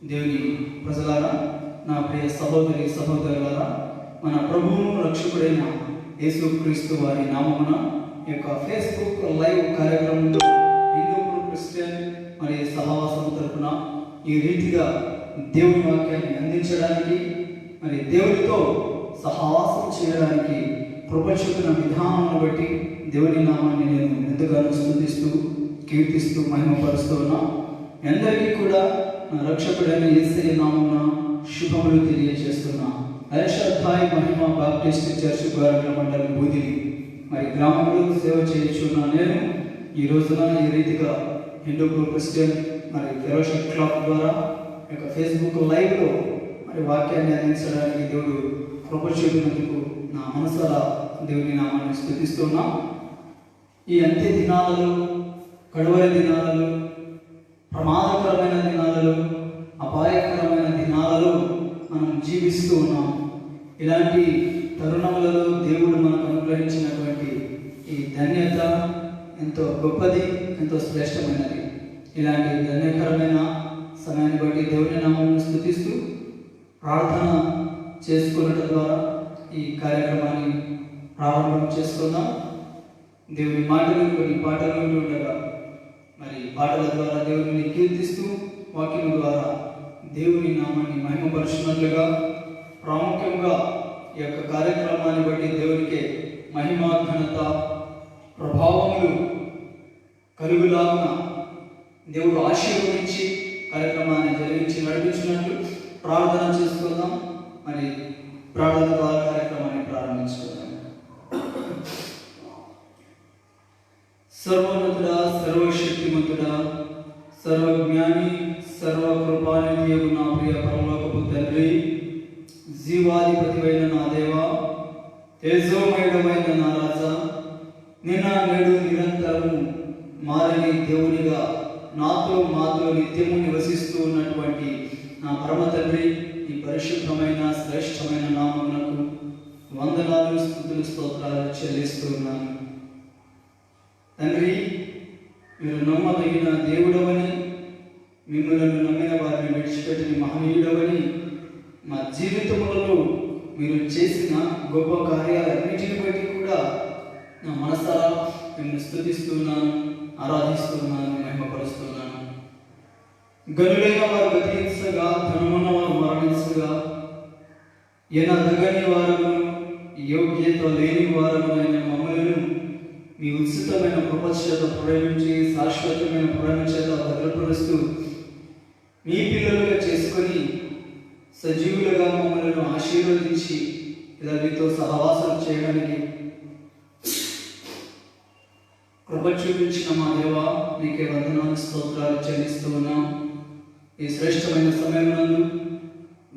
దేవుని ప్రజలారా, నా ప్రియ సహోదరి సహోదరులారా, మన ప్రభువును రక్షకుడైన యేసుక్రీస్తు వారి నామమున ఈ యొక్క ఫేస్బుక్ లైవ్ కార్యక్రమంలో హిందూపురం క్రిస్టియన్ మరియు సహవాసం తరపున ఈ రీతిగా దేవుని వాక్యాన్ని అందించడానికి మరి దేవునితో సహవాసం చేయడానికి కృపచూపిన విధానాన్ని బట్టి దేవుని నామాన్ని నేను ఎంతగానో స్తుతిస్తూ కీర్తిస్తూ మహిమపరుస్తూ ఉన్నా. అందరికీ కూడా నా రక్షకుడైన యేసయ్య నామమున శుభములు తెలియజేస్తున్నా. అరిషద్ధాయి మహిమ బాప్టిస్ట్ చర్చ్ గవర్నర్ మండలి బూదిలి మరి గ్రామంలో సేవ చేయించున్న నేను ఈ రోజున ఈ రీతిగా హిందూపురం క్రిస్టియన్ మరి ఫెలోషిప్ క్లబ్ ద్వారా యొక్క ఫేస్బుక్ లైవ్లో మరి వాక్యాన్ని అందించడానికి దేవుడు కృప చూపినందుకు నా మనసారా దేవుని నామాన్ని స్తుతిస్తున్నా. ఈ అంత్య దినాలలో, కడవరి దినాలలో, ప్రమాదకరమైన దినాలలో, అపాయకరమైన దినాలలో మనం జీవిస్తూ ఉన్నాం. ఇలాంటి తరుణములలో దేవుడు మనకు అనుగ్రహించినటువంటి ఈ ధన్యత ఎంతో గొప్పది, ఎంతో శ్రేష్టమైనది. ఇలాంటి ధన్యకరమైన సమయాన్ని బట్టి దేవుని నామాన్ని స్తుతిస్తూ ప్రార్థన చేసుకున్నట్టు ద్వారా ఈ కార్యక్రమాన్ని ప్రారంభం చేసుకుందాం. దేవుని మాటలు, కొన్ని పాటలు ఉండగా మరి పాటల ద్వారా దేవుని కీర్తిస్తూ వాక్యం ద్వారా దేవుని నామాన్ని మహిమపరుచున్నట్లుగా ప్రాముఖ్యంగా ఈ యొక్క కార్యక్రమాన్ని బట్టి దేవునికి మహిమ, ఘనత, ప్రభావములు కలుగులాగున దేవుడు ఆశీర్వదించి కార్యక్రమాన్ని జరిగించి నడిపించినట్లు ప్రార్థన చేసుకుందాం. మరి ప్రార్థన ద్వారా కార్యక్రమాన్ని ప్రారంభించుకుందాం. సర్వోన్నతుడా, సర్వశక్తిమంతుడా, సర్వజ్ఞాని, సర్వకృపానిధి నా ప్రియ పరలోకపు తండ్రి, జీవాధిపతివైన నా దేవా, తేజోమయుడమైన నా రాజా, నిన్న నేడు నిరంతరము మారని దేవునిగా నాతో మాతో నిత్యము నివసిస్తూ ఉన్నటువంటి నా పరమ తండ్రి, ఈ పరిశుద్ధమైన శ్రేష్టమైన నామమునకు వందనాలు, స్తుతులు, స్తోత్రాలు చెల్లిస్తూ ఉన్నాను. తండ్రి, మీరు నమ్మదగిన దేవుడవని, మిమ్మల్ని నమ్మిన వారిని విడిచిపెట్టిన మహనీయుడవని, మా జీవితములలో మీరు చేసిన గొప్ప కార్యాలన్నిటిని బట్టి కూడా నా మనసారా మిమ్మల్ని స్తుతిస్తున్నాను, ఆరాధిస్తున్నాను, మహిమపరుస్తున్నాను. గనులైన వారు గతించగా, ధనమున్న వారు మరణించగా, ఎనదగని వారము, యోగ్యత లేని వారమైన మమ్మలను మీ ఉచితమైన కృప చేత ప్రేమించి శాశ్వతమైన ప్రేమ చేత భద్రపరుస్తూ మీ పిల్లలుగా చేసుకొని సజీవులుగా మమ్మలను ఆశీర్వదించి ఇలా మీతో సహవాసం చేయడానికి కృప చూపించిన మా దేవా, మీకే వందనాలు, స్తోత్రాలు చెల్లిస్తూ ఉన్నాం. ఈ శ్రేష్టమైన సమయంలో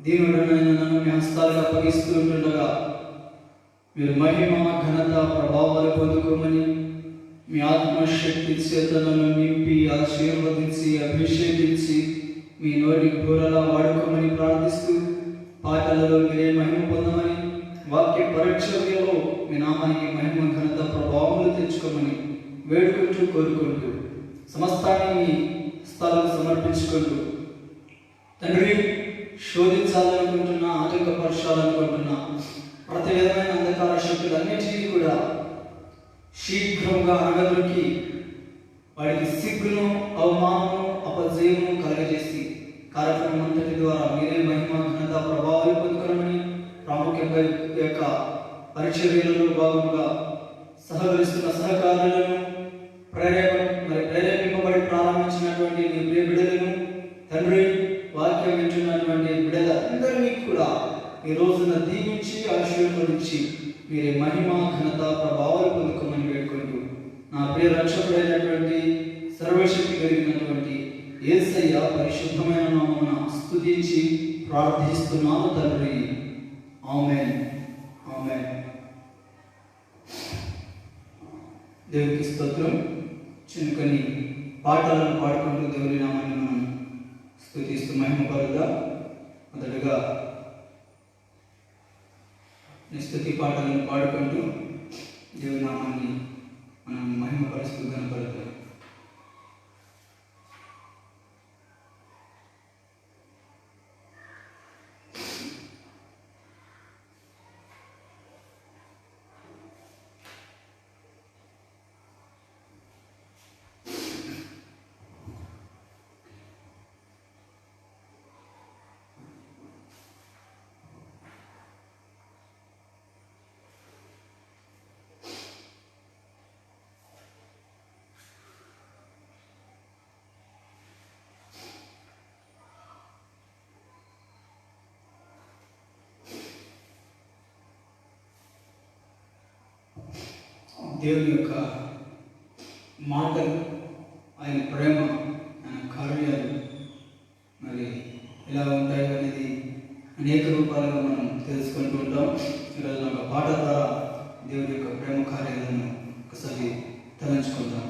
దీనుడమైన నన్ను మీ హస్తాలకు అప్పగిస్తూ ఉంటుండగా మీరు మహిమ, ఘనత, ప్రభావాలు పొందుకోమని మీ ఆత్మశక్తి చేత నన్ను నింపి ఆశీర్వదించి అభిషేకించి మీ నోటి కూరలా వాడుకోమని ప్రార్థిస్తూ పాటలలో మీరే మహిమ పొందమని, వాక్య పరిచర్యలో మీ నామానికి మహిమ, ఘనత, ప్రభావాలు తెచ్చుకోమని వేడుకుంటూ కోరుకుంటూ సమస్తాన్ని మీ స్థలాలు సమర్పించుకుంటూ తండ్రి, శోధించాలనుకుంటున్నా, ఆటంకపరచాలనుకుంటున్నా ప్రతి విధమైన అంధకార శక్తులన్నిటినీ కూడా శీఘ్రంగా అనగదొరికి వాడికి సిగ్గును, అవమానము, అపజయము కలగజేసి కార్యక్రమం అంతటి ద్వారా మీరే మహిమ, ఘనత, ప్రభావాలు పొందుకోమని, ప్రాముఖ్యంగా ఈ యొక్క పరిచర్యలలో భాగంగా సహకరిస్తున్న సహకారులను ప్రేరేపింపబడి ప్రారంభించినటువంటి మీ ప్రియ బిడ్డలను తండ్రి, వాక్యం వింటున్నటువంటి బిడ్డలందరినీ కూడా ఈ రోజున దీవించి ఆశీర్వదించి మీరే మహిమ, ఘనత, ప్రభావాలు పొందుకోమని వేడుకుంటూ నా ప్రియ రక్షకుడైనటువంటి సర్వశక్తి కలిగినటువంటి యేసయ్య పరిశుద్ధమైన నామమున స్తుతించి ప్రార్థిస్తున్నాను తండ్రి. ఆమేన్, ఆమేన్. దేవునికి స్తోత్రం. చిన్నకని పాటలను పాడుకుంటూ దేవుని నామాన్ని మనం స్తుతిస్తూ మహిమపరుద్దాం. మొదటగా స్తుతి పాటలను పాడుకుంటూ దేవుని నామాన్ని మనం మహిమపరుస్తూ గణపరుద్దాం. దేవుని యొక్క మాటలు, ఆయన ప్రేమ, ఆయన కార్యాలు మరి ఎలా ఉంటాయి అనేది అనేక రూపాలుగా మనం తెలుసుకుంటూ ఉంటాం. ఈరోజు ఒక పాట ద్వారా దేవుని యొక్క ప్రేమ కార్యాలను ఒకసారి తలంచుకుందాం.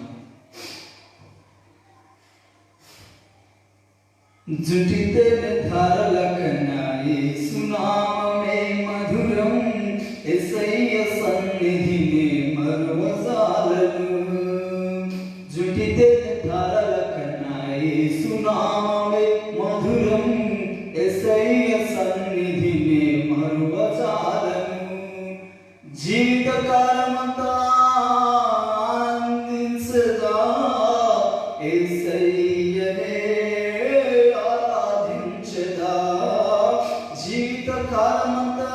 జుటితే ధారల కన్నా యేసు నామమే మధురం, యేసయ్య సన్నిధినే మరువజాలను. జుటితే ధారల కన్నా యేసు నామమే మధురం, యేసయ్య సన్నిధినే మరువజాలను. జీవితకాలమంతా ఆనందించగా యేసయ్యనే ఆరాధించగా. జీవితకాలమంతా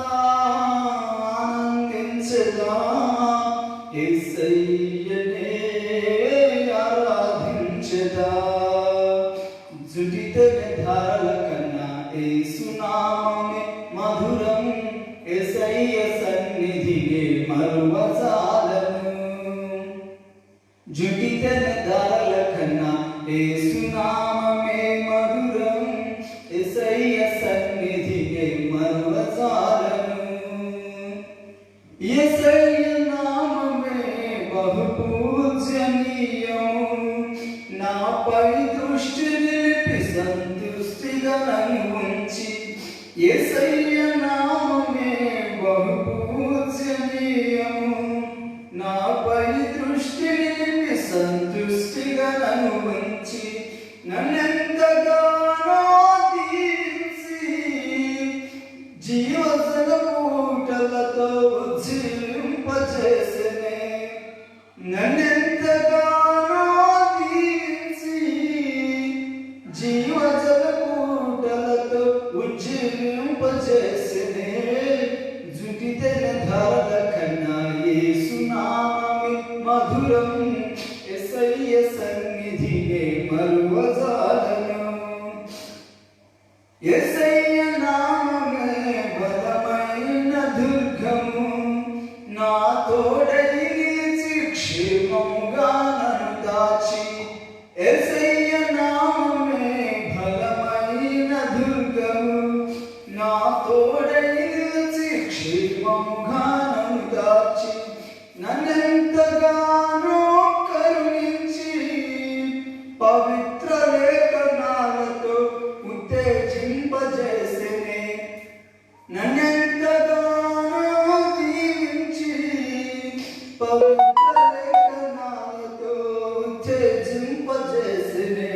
ఆనందించగా యేసయ్యనే ఆరాధించగా. జుటితే ధారల కన్నా యేసు నామమే మధురం, యేసయ్య సన్నిధినే మరువజాలను. జుటితే ధారల కన్నా యేసు నామమే మధురం, యేసయ్య సన్నిధినే మరువజాలను. యేసయ్య నామమే బహు పూజనీయము, నాపై దృష్టి నిలిపి సంతుష్టిగా నన్ను ఉంచి. యేసయ్య నామమే బహు పూజనీయము, నాపై దృష్టి నిలిపి సంతుష్టిగా నన్ను ఉంచి. నన్నెంతగానో దీవించి జీవజల పూటలతో ఉజ్జీవింపజేసెనే. నన్నెంతగానో దీవించి జీవజల పూటలతో ఉజ్జీవింపజేసెనే. జుటితే ధారల కన్నా యేసు నామమే మధురం, యేసయ్య సన్నిధినే మరువజాలను. యేసయ్య నామమే బలమైన దుర్గము, నా తోడై నిలిచి క్షేమముగా నన్ను దాచి. యేసయ్య నామమే బలమైన దుర్గము, నా తోడై నిలిచి క్షేమముగా నన్ను దాచి. నన్నెంతగానో కరుణించి పవిత్ర లేఖనాలతో ఉత్తేజింపజేసెనే. నన్నెంతగానో దీవించి పవిత్ర లేఖనాలతో ఉత్తేజింపజేసెనే.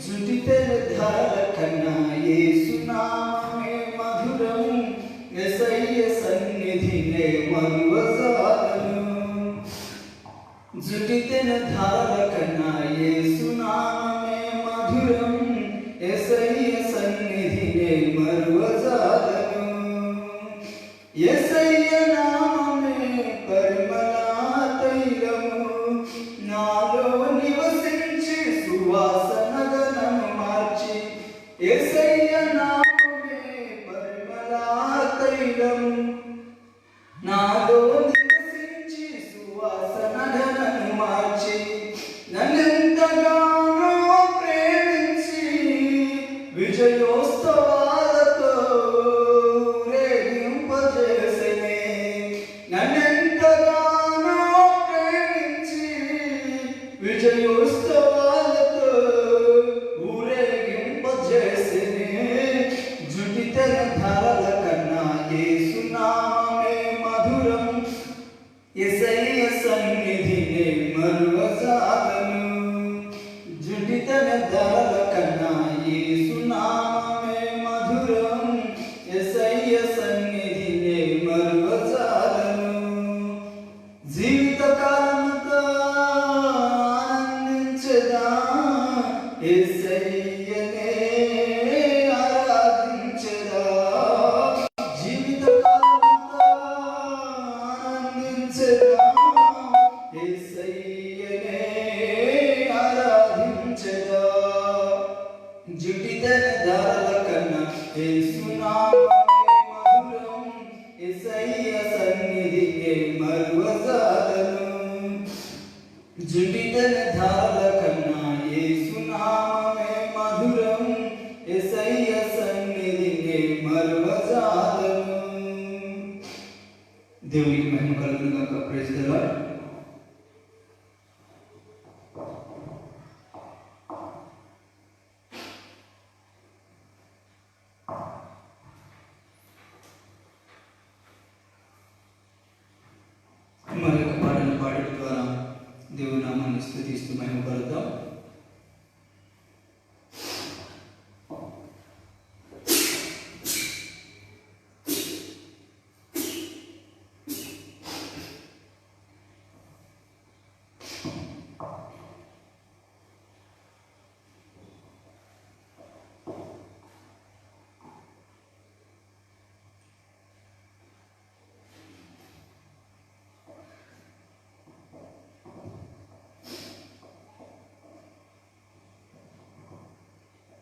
జుటితే ధారల కన్నా యేసు నామమే మధురం, యేసయ్య సన్నిధినే మరువజాలను. జుటితే ధారల కన్నా యేసు నామమే మధురం, యేసయ్య సన్నిధినే మరువజాలను. యేసయ్య నామమే పరిమళ తైలము, నాలో నివసించి సువాసనగా నన్ను మార్చి. యేసయ్య నామమే పరిమళ తైలము, నాలో నివసించి సువాసనగా నన్ను మార్చి. నన్నెంతగానో ప్రేమించి విజయోత్సవాలతో ఊరేగింపజేసెనే. నన్నెంతగానో ప్రేమించి విజయోత్సవాలతో ఊరేగింపజేసెనే. జుటితే ధారల కన్నా యేసు నామమే మధురం, యేసయ్య సన్నిధినే మరువజాలను. జుటితే ధారల కన్నా యేసు నామమే మధురం, యేసయ్య సన్నిధినే మరువజాలను. జీవితకాలమంతా ఆనందించగా యేసయ్యనే ఆరాధించగా. జీవితకాలమంతా ఆనందించగా యేసయ్యనే ఆరాధించగా. జుటితే ధారల కన్నా యేసు నామమే మధురం, యేసయ్య సన్నిధినే మరువజాలను. జుడితల ధారల కన్నా యేసునామమే మధురం, యేసయ్య సన్నిధినే మరువజాలను. దేవునికి మహిమ కలుగును గాక. Praise the Lord. మరొక పాటను పాడడం ద్వారా దేవుని నామాన్ని స్తుతిస్తూ మహిమపడతాం.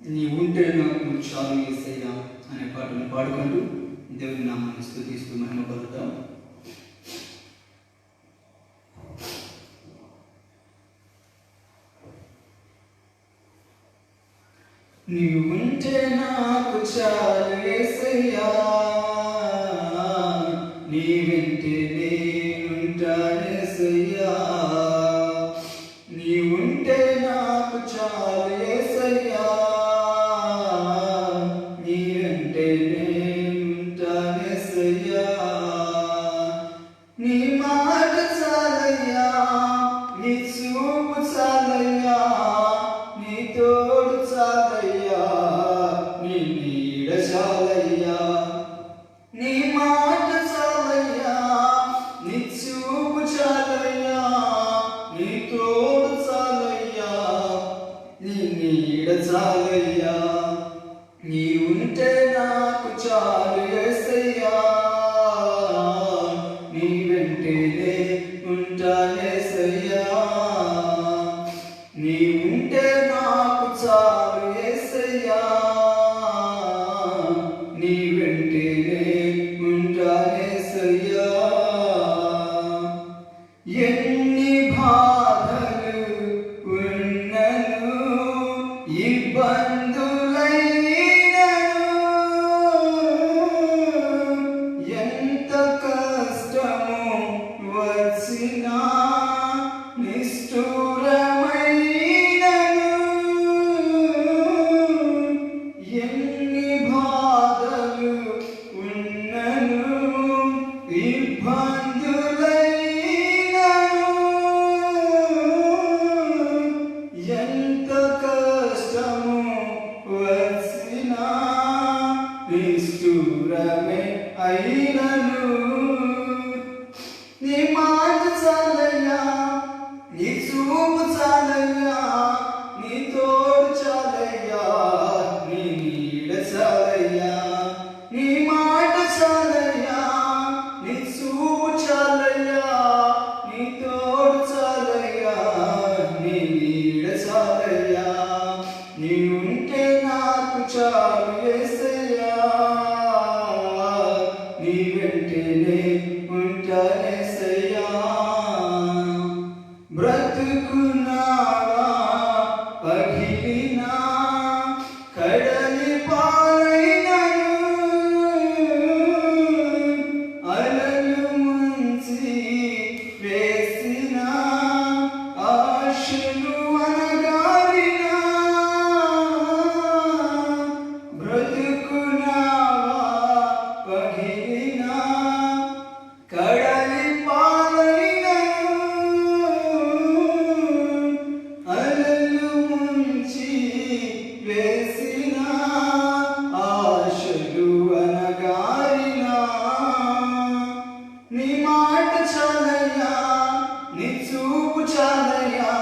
నీ ఉంటే నాకు చాలు యేసయ్యా అనే పాటను పాడుకుంటూ దేవుని నామాన్ని స్తుతిస్తూ మహిమపడతాం. నీ ఉంటే నాకు చాలు యేసయ్యా, నీ వెంటే నేనుంటాను యేసయ్యా. నీ ఉంటే నాకు చాలు యేసయ్యా, నీ వెంటే నేనుంటాను యేసయ్యా. నీ మాట చాలయ్యా, నీ చూపు చాలయ్యా, నీ తోడు చాలయ్యా, నీ నీడ చాలయ్యా. నీ మాట చాలయ్యా, నీ చూపు చాలయ్యా, నీ తోడు చాలయ్యా, నీ నీడ చాలయ్యా. నీ ఉంటే నాకు చాలు యేసయ్యా, నీ వెంటనే ఉంటాను యేసయ్యా. నీ ఉంటే నాకు చాలు యేసయ్యా, నీ వెంటనే ఉంటాను యేసయ్యా. ఎన్ని బాధలు ఉన్నను, ఇబ్బందులైనను, ఎంత కష్టము వచ్చినా నిష్ఠూరమైనను, ఎన్ని బాధలు ఉన్నను, ఇబ్బందులైనను, ఎంత కష్టము వచ్చినా నిష్ఠూరమే అయినను. నీ మాట చాలయ్యా, నీ చూపు చాలయ్యా, నీ తోడు చాలయ్యా, నీ నీడ చాలయ్యా. నీ మాట చాలయ్యా, నీ చూపు చాలయ్యా, నీ తోడు చాలయ్యా, నీ నీడ చాలయ్యా. నీ ఉంటే నాకు చాలు యేసయ్యా, నీ వెంటనే ఉంటాను యేసయ్యా. బ్రతుకున్నావా పగిలినా, కడలి పాలైనను, అలలు ముంచి వేసిన ఆశలు అనగారినా, బ్రతుకున్నావా పగిలినా, కడలి పాలైనను, అలలు ముంచి వేసిన ఆశలు అనగారినా. నీ మాట చాలయ్యా, నీ చూపు చాలయ్యా,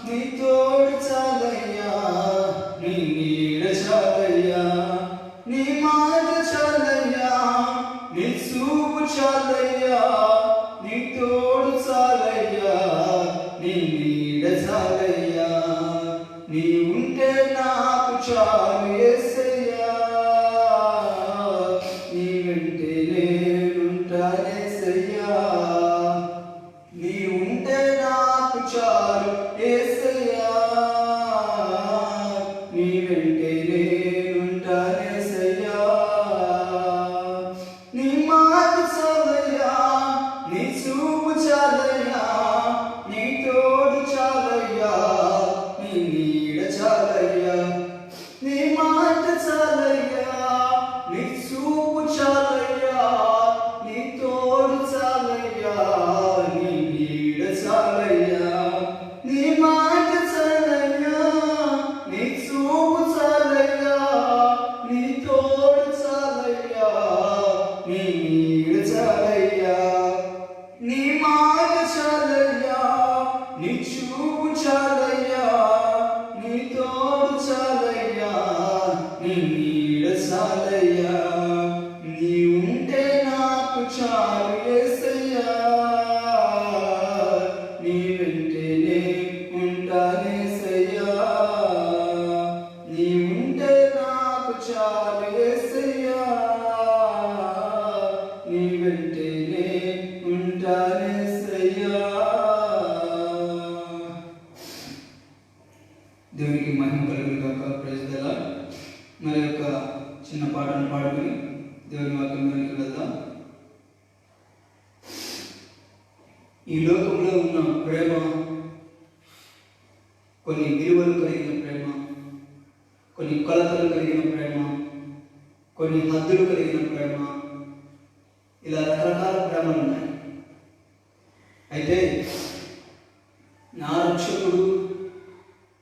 నీ తోడు చాలయ్యా, నీ నీడ చాలయ్యా. నీ మాట చాలయ్యా, నీ చూపు చాలయ్యా, నీ తోడు చాలయ్యా, నీ నీడ చాలయ్యా. నీ ఉంటే నాకు చాలు యేసయ్యా, నీ వెంటే నేనుంటాను యేసయ్యా. నీ ఉంటే నాకు చాలు నీడ సాలయ్యా, నీ ఉంటే నాకు చాలు యేసయ్యా, నీ వెంటనే ఉంటానేసయ్యా, నీ ఉంటే నాకు చాలు యేసయ్యా, నీ వెంటనే ఉంటానేసయ్యా. దేవునికి మహిమ కలుగుగాక. Praise the Lord. మరి యొక్క చిన్న పాటను పాడుకుని దేవుని వాక్యంలోనికి వెళ్దాం. ఈ లోకంలో ఉన్న ప్రేమ కొన్ని విలువలు కలిగిన ప్రేమ, కొన్ని కొలతలు కలిగిన ప్రేమ, కొన్ని హద్దులు కలిగిన ప్రేమ, ఇలా రకరకాల ప్రేమలు ఉన్నాయి. అయితే నా రక్షకుడు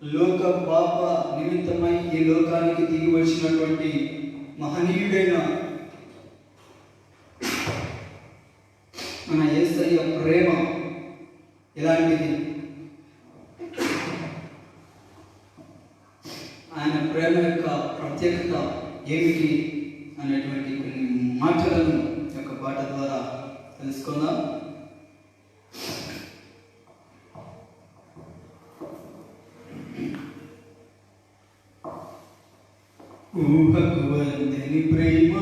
లోక పాప నిమిత్తమై ఈ లోకానికి దిగి వచ్చినటువంటి మహనీయుడైన మన యేసయ్య ప్రేమ ఎలాంటిది, ఆయన ప్రేమ యొక్క ప్రత్యేకత ఏమిటి అనేటువంటి కొన్ని మాటలను యొక్క పాట ద్వారా తెలుసుకుందాం. ఊహకు అందని ప్రేమ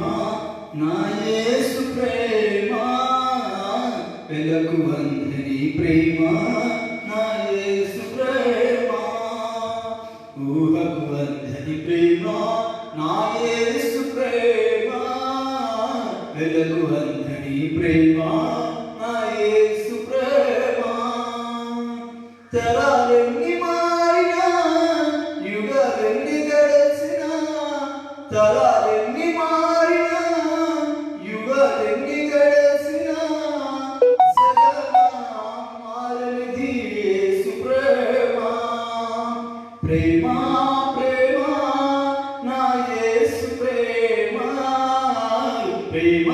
నా యేసు ప్రేమ, వెలకు అందని ప్రేమ నా యేసు ప్రేమ, ఊహకు అందని ప్రేమ నా యేసు ప్రేమ, వెలకు అందని ప్రేమ నా యేసు ప్రేమ. తరాలెన్ని మారినా, యుగాలెన్ని గడిచినా, తరాలెన్ని మారినా, యుగాలెన్ని గడిచినా, మారనిది యేసు ప్రేమ. ప్రేమ ప్రేమ నా యేసు ప్రేమ, ప్రేమ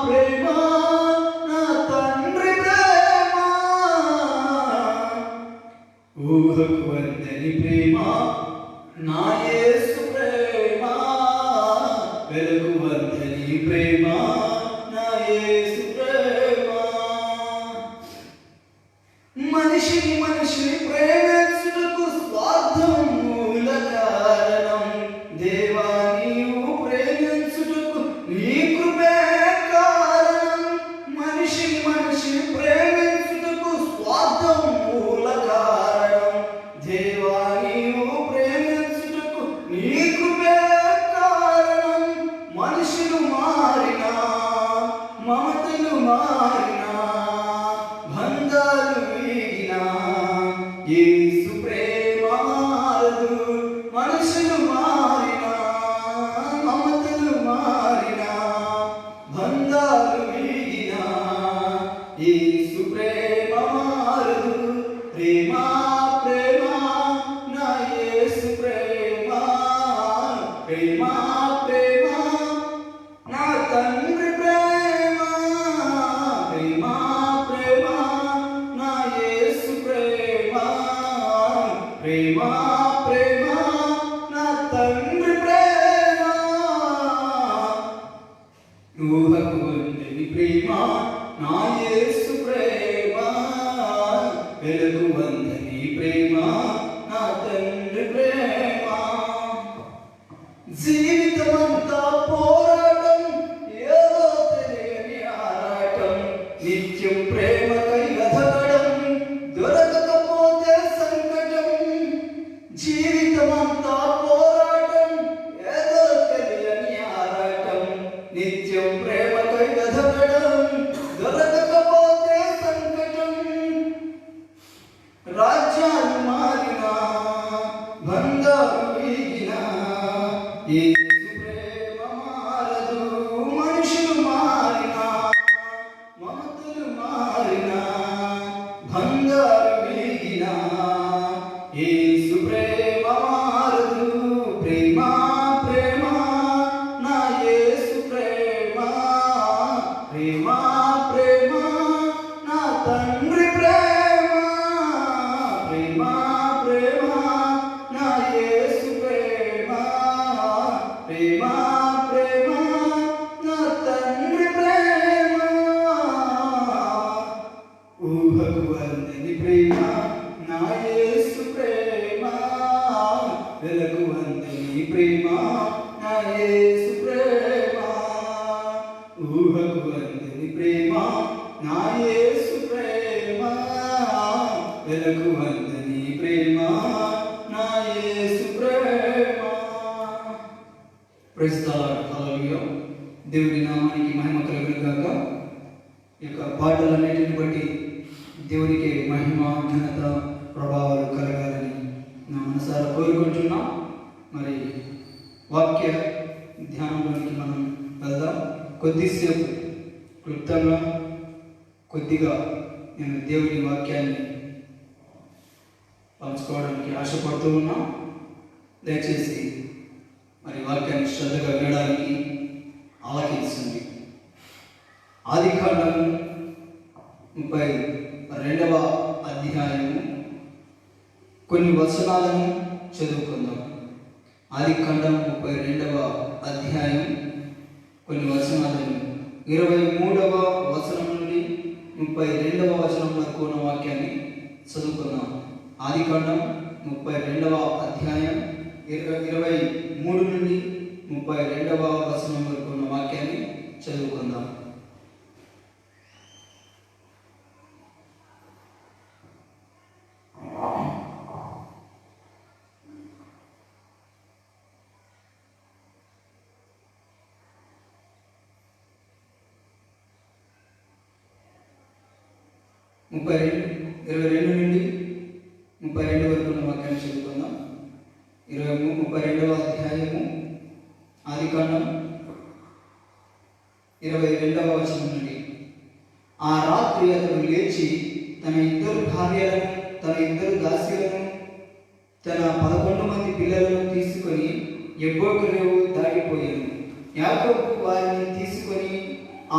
ప్రేమ నా తండ్రి ప్రేమ, ఊహకు అందని ప్రేమ నా యేసు ప్రేమ, వెలుగు అందని ప్రేమ నా యేసు ప్రేమ. మనిషిని మనిషిని ప్రేమించుటకు స్వార్థం మూల కారణం, దేవా నీవు ప్రేమించుటకు నీ కృపే కారణం. మనిషిని మనిషిని ప్రేమించుటకు స్వార్థం మూల కారణం, దేవా నీవు ప్రేమించుటకు నీ కృపే కారణం. మనుషులు మారినా, మమతలు మారినా, బంధాలు వీగినా, యేసు ప్రేమ మారదు. మనుషులు మారినా, మమతలు మారినా, బంధాలు వీగినా, యేసు ప్రేమ మారదు. ప్రేమ ప్రేమ నా యేసు ప్రేమ, ప్రేమ ప్రేమ నా తండ్రి ప్రేమ, ప్రేమ ప్రేమ నా యేసు ప్రేమ, ప్రేమ ప్రేమ నా తండ్రి ప్రేమ. ఊహకు అందని ప్రేమ నా యేసు ప్రేమ, వెలుగు అందని ప్రేమ నా తండ్రి ప్రేమ. జీవితమంతా పోరాటం, ఏదో తెలియని ఆరాటం, నిత్యం ప్రేమకై వెతకడం, దొరకకపోతే సంకటం. జీవితమంతా పోరాటం, ఏదో తెలియని ఆరాటం, నిత్యం ప్రేమకై వెతకడం, దొరకకపోతే సంకటం. రాజ్యాలు మారినా, బంధాలు వీగినా, ప్రేమ ప్రేమ నా తండ్రి ప్రేమ ఊహకు అందని ప్రేమ నా యేసు ప్రేమ వెలకు అందని ప్రేమ నా యేసు ప్రేమ ఊహకు అందని ప్రేమ నా యేసు ప్రేమ వెలకు అందని ప్రేమ నా యేసు ప్రేమ. Praise the Lord. హల్లెలూయా. దేవుని నామానికి మహిమ కలుగును గాక. ఈ యొక్క పాటలన్నిటిని బట్టి దేవునికి మహిమ ఘనత ప్రభావాలు కలగాలని నా మనసారా కోరుకుంటున్నాం. మరి వాక్య ధ్యానంలోనికి మనం వెళ్దాం. కొద్దిసేపు క్లుప్తంగా కొద్దిగా నేను దేవుని వాక్యాన్ని పంచుకోవడానికి ఆశపడుతూ ఉన్నా. దయచేసి మరి వాక్యాన్ని శ్రద్ధగా వినడానికి ఆలకించండి. ఆదికాండము 32వ అధ్యాయము కొన్ని వచనాలను చదువుకుందాం. ఆదికాండం 32వ అధ్యాయం కొన్ని వచనాలను 23వ వచనం నుండి 32వ వచనం వరకు ఉన్న వాక్యాన్ని చదువుకుందాం. ఆదికాండం 32వ అధ్యాయం 23 నుండి 32వ వచనం వరకు ఉన్న వాక్యాన్ని చదువుకుందాం. ఇరవై రెండు నుండి 32 వరకు ఉన్న వాక్యాన్ని చదువుకుందాం. 32వ అధ్యాయము ఆదికాండం 22వ వచనం నుండి. ఆ రాత్రి అతడు లేచి తన 2 భార్యలను, తన 2 దాసీలను, తన 11 మంది పిల్లలను తీసుకొని యబ్బోకు రేవు దాటిపోయాను. యాకోబు వారిని తీసుకొని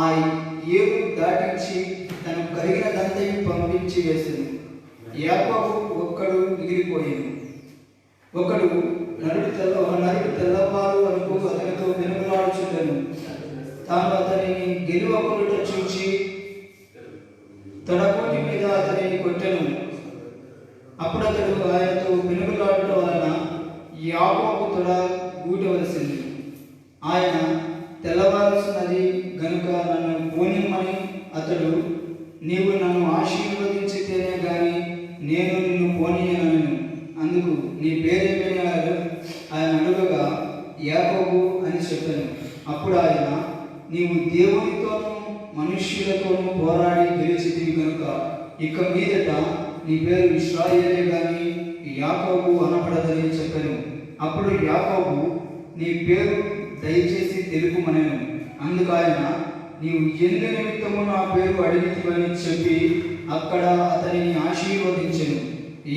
ఆ ఏరు దాటించి తనకు కలిగిన దంతని పంపించి వేసాను. యాకోబు ఒక్కడు మిగిలిపోయాను. ఒకడు నరుడు తెల్లవారు వరకు అతనితో వెనుకలాడుచుండెను. తాను అతనిని గెలువకొనుట చూచి తొడగూటి మీద అతనిని కొట్టెను. అప్పుడు అతడు ఆయనతో వెనుకలాడటం వలన యాకోబు తొడ గూటవలసింది. ఆయన తెల్లవారుస్తున్నది గనుక నన్ను పోనిమ్మని అతడు, నీవు నన్ను ఆశీర్వదించితేనే గాని నేను నిన్ను పోనీయనను. అందుకు నీ పేరేమైనా ఆయన అడుగగా యాకోబు అని చెప్పాను. అప్పుడు ఆయన, నీవు దేవునితోనూ మనుష్యులతోనూ పోరాడి గెలిచితివి కనుక ఇక మీదట నీ పేరు ఇశ్రాయేలే గాని యాకోబు అనపడదని చెప్పాను. అప్పుడు యాకోబు, నీ పేరు దయచేసి తెలుపుమనెను. అందుకు ఆయన, నీవు ఎందు నిమిత్తము నా పేరు అడిగితివని చెప్పి అక్కడ అతనిని ఆశీర్వదించెను.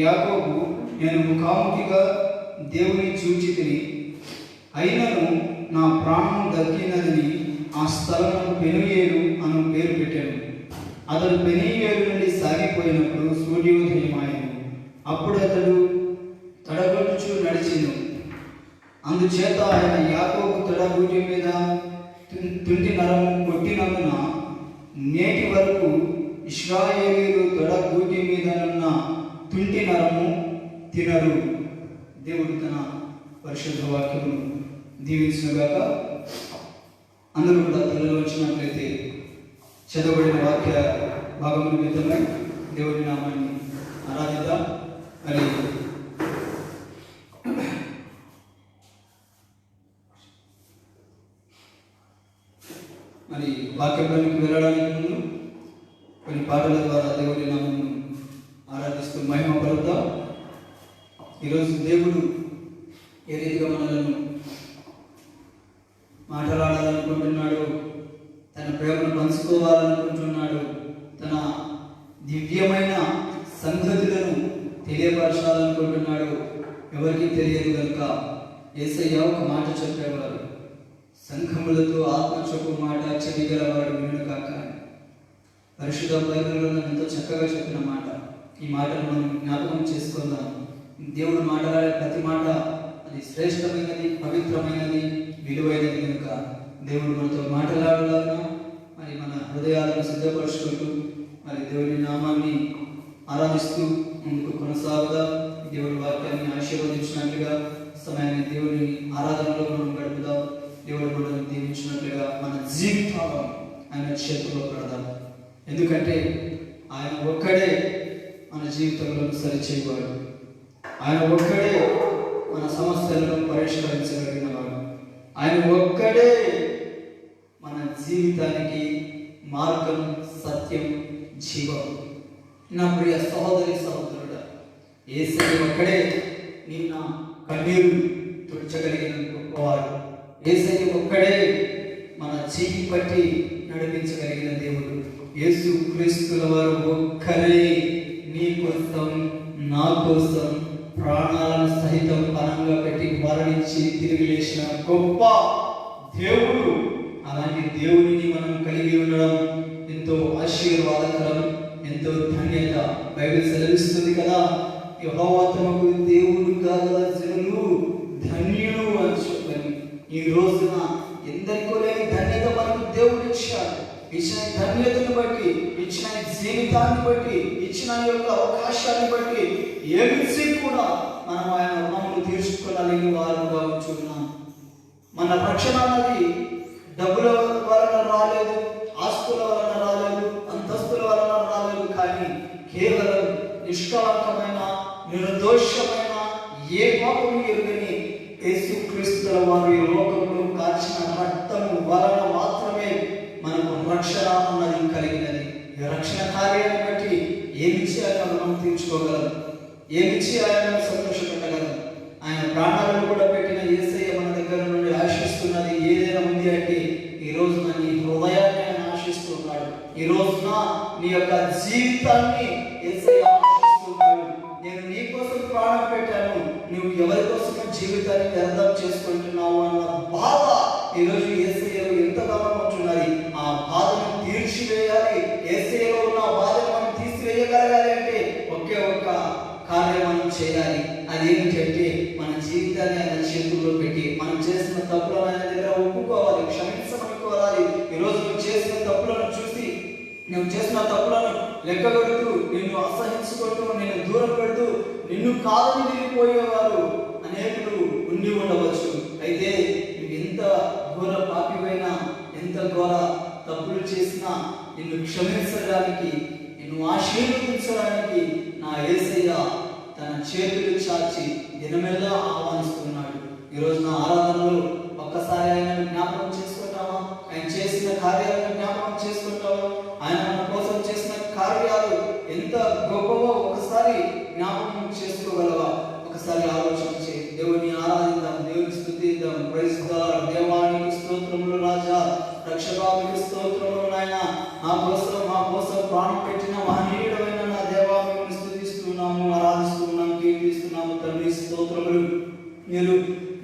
యాకోబు, నేను ముఖాముఖిగా దేవుని చూచితిని, అయినను నా ప్రాణం దక్కినదని ఆ స్థలమునకు పెనుయేలు అను పేరు పెట్టాను. అతడు పెనుయేలు నుండి సాగిపోయినప్పుడు సూర్యోదయమాయెను. అప్పుడు అతడు తడగొట్టుచు నడిచెను. అందుచేత ఆయన యాకోబు తొడగూటి మీద తుంటి నరము కొట్టినందున నేటి వరకు ఇశ్రాయేలీయులు తొడగూటి మీదనున్న తుంటి నరము తినరు. దేవుడు తన పరిశుద్ధ వాక్యమును దీవించునుగాక. అందరూ కూడా తలలో వచ్చినట్లయితే చదవబడిన వాక్య భాగముల విధంగా దేవుడి నామాన్ని ఆరాధిద్దాం. మరి వాక్యంలోనికి వెళ్ళడానికి ముందు కొన్ని పాటల ద్వారా దేవుడి నామమును ఆరాధిస్తూ మహిమ పలుకుతాం. ఈరోజు దేవుడు ఏ రీతిగా మనలను మాట్లాడాలనుకుంటున్నాడు, తన ప్రేమను పంచుకోవాలనుకుంటున్నాడు, తన దివ్యమైన సంగతులను తెలియపరచాలనుకుంటున్నాడు. ఎవరికి తెలియదు కనుక యేసయ్య ఒక మాట చెప్పేవారు, సంఘములతో ఆత్మ చెప్పు మాట చెవిగలవాడు వినుడు కాక. పరిశుద్ధ బైబిల్లో ఎంతో చక్కగా చెప్పిన మాట. ఈ మాటను మనం జ్ఞాపకం చేసుకుందాం. దేవుడు మాట్లాడే ప్రతి మాట అది శ్రేష్టమైనది, పవిత్రమైనది, విలువైనది కనుక దేవుడు మనతో మాట్లాడాలన్నా మరి మన హృదయాలను సిద్ధపరుచుకుంటూ మరి దేవుని నామాన్ని ఆరాధిస్తూ ముందుకు కొనసాగుదా. దేవుడి వాక్యాన్ని ఆశీర్వదించినట్లుగా సమయాన్ని దేవుని ఆరాధనలో మనం గడుపుదాం. దేవుడు మనల్ని దీవించినట్లుగా మన జీవితాలను ఆయన చేతుల్లో పెడదాం. ఎందుకంటే ఆయన ఒక్కడే మన జీవితంలో సరిచేయవాడు. ఆయన ఒక్కడే మన సమస్యలను పరిష్కరించగలిగిన వాడు. ఆయన ఒక్కడే మన జీవితానికి మార్గం, సత్యం, జీవం. నా ప్రియ సహోదరి సహోదరుడా, యేసయ్య ఒక్కడే నిన్న కన్నీరు తుడచగలిగిన గొప్పవాడు. యేసయ్య ఒక్కడే మన చేయి పట్టి నడిపించగలిగిన దేవుడు. యేసు క్రీస్తుల వారు ఒక్కరే నీ కోసం, నా కోసం ప్రాణాలను సహితం పనంగా పెట్టి మరణించి తిరిగి లేచిన గొప్ప దేవుడు. అలాంటి దేవుడిని మనం కలిగి ఉండడం ఎంతో ఆశీర్వాదకరం, ఎంతో ధన్యత. బైబిల్ సెలవిస్తుంది కదా, యెహోవా తమకు దేవుడు కాగల జనులు ధన్యులు అని చెప్పని. ఈ రోజున ఎందరికో లేని ధన్యత మనకు దేవుడు ఇచ్చాడు. ఇచ్చిన ధన్యతను బట్టి, ఇచ్చిన జీవితాన్ని బట్టి, ఇచ్చిన యొక్క అవకాశాన్ని బట్టి ఏమిచ్చి కూడా మనం ఆయన రుణమును తీర్చుకోగలిగిన వారుగా ఉంటున్నాం. మన రక్షణ అన్నది డబ్బుల వలన రాలేదు, ఆస్తుల వలన రాలేదు, అంతస్తుల వలన రాలేదు. కానీ కేవలం నిష్కలంకమైన, నిర్దోషమైన, ఏ పాపము ఎరుగని యేసుక్రీస్తుల వారి లోకంలో కాచిన రక్తము వలన మాత్రమే మనకు రక్షణ అన్నది కలిగినది. ఈ రక్షణ కార్యాన్ని బట్టి ఏమిచ్చి ఆయన రుణం తీర్చుకోగలం, ఏమిచ్చి ఆయన సంతోషపెట్టగలం. ఆయన ప్రాణాలను కూడా పెట్టిన యేసయ్య మన దగ్గర నుండి ఆశిస్తున్నది ఏదైనా ఉంది అంటే ఈ రోజున నీ హృదయాన్ని ఆయన ఆశిస్తున్నాడు. ఈ రోజున నీ యొక్క జీవితాన్ని యేసయ్య ఆశిస్తున్నాడు. నేను నీ కోసం ప్రాణం పెట్టాను, నువ్వు ఎవరి కోసం జీవితాన్ని వ్యర్థం చేసుకుంటున్నావు అన్న బాధ ఈరోజు యేసయ్యలో ఎంతగానో ఉంటున్నది. ఆ బాధను తీర్చివేయాలి. యేసయ్యలో ఉన్న బాధను మనం తీసివేయగలగాలి అంటే ఒకే ఒక్క కార్యం మనం చేయాలి. అదేమిటంటే మన జీవితాన్ని ఆయన చేతుల్లో పెట్టి మనం చేసిన తప్పులను ఆయన దగ్గర ఒప్పుకోవాలి, క్షమించమనుకోవాలి. ఈరోజు నువ్వు చేసిన తప్పులను చూసి, నువ్వు చేసిన తప్పులను లెక్క పెడుతూ, నిన్ను అసహించుకుంటూ, నిన్ను దూరం పెడుతూ, నిన్ను కాదని వెళ్ళిపోయేవారు అనేకులు ఉండి ఉండవచ్చు. అయితే నువ్వు ఎంత ఘోర పాపివైనా, ఎంత ఘోర తప్పులు చేసినా నిన్ను క్షమించడానికి, నిన్ను ఆశీర్వదించడానికి నా యేసయ్య తన చేతులు చాచి దినమెల్లా ఆహ్వానిస్తున్నాడు. ఈరోజు నా ఆరాధనలో ఒక్కసారి ఆయనను జ్ఞాపకం చేసుకుంటావా? ఆయన చేసిన కార్యాలను జ్ఞాపకం చేసుకుంటావా? ఆయన మన కోసం చేసిన కార్యాలు ఎంత గొప్పవో ఒకసారి జ్ఞాపకం చేసుకోగలవా? ఒకసారి ఆలోచన చేయి. దేవుని ఆరాధిద్దాం, దేవుని స్తుతిద్దాం. Praise God. దేవానికి స్తోత్రములు రాజా, రక్షకానికి స్తోత్రములు నాయన. మా కోసం ప్రాణం పెట్టిన మహనీయుడైన నా దేవా, మేము స్తుతిస్తున్నాము, ఆరాధిస్తున్నాము, కీర్తిస్తున్నాము తండ్రి. స్తోత్రములు. మీరు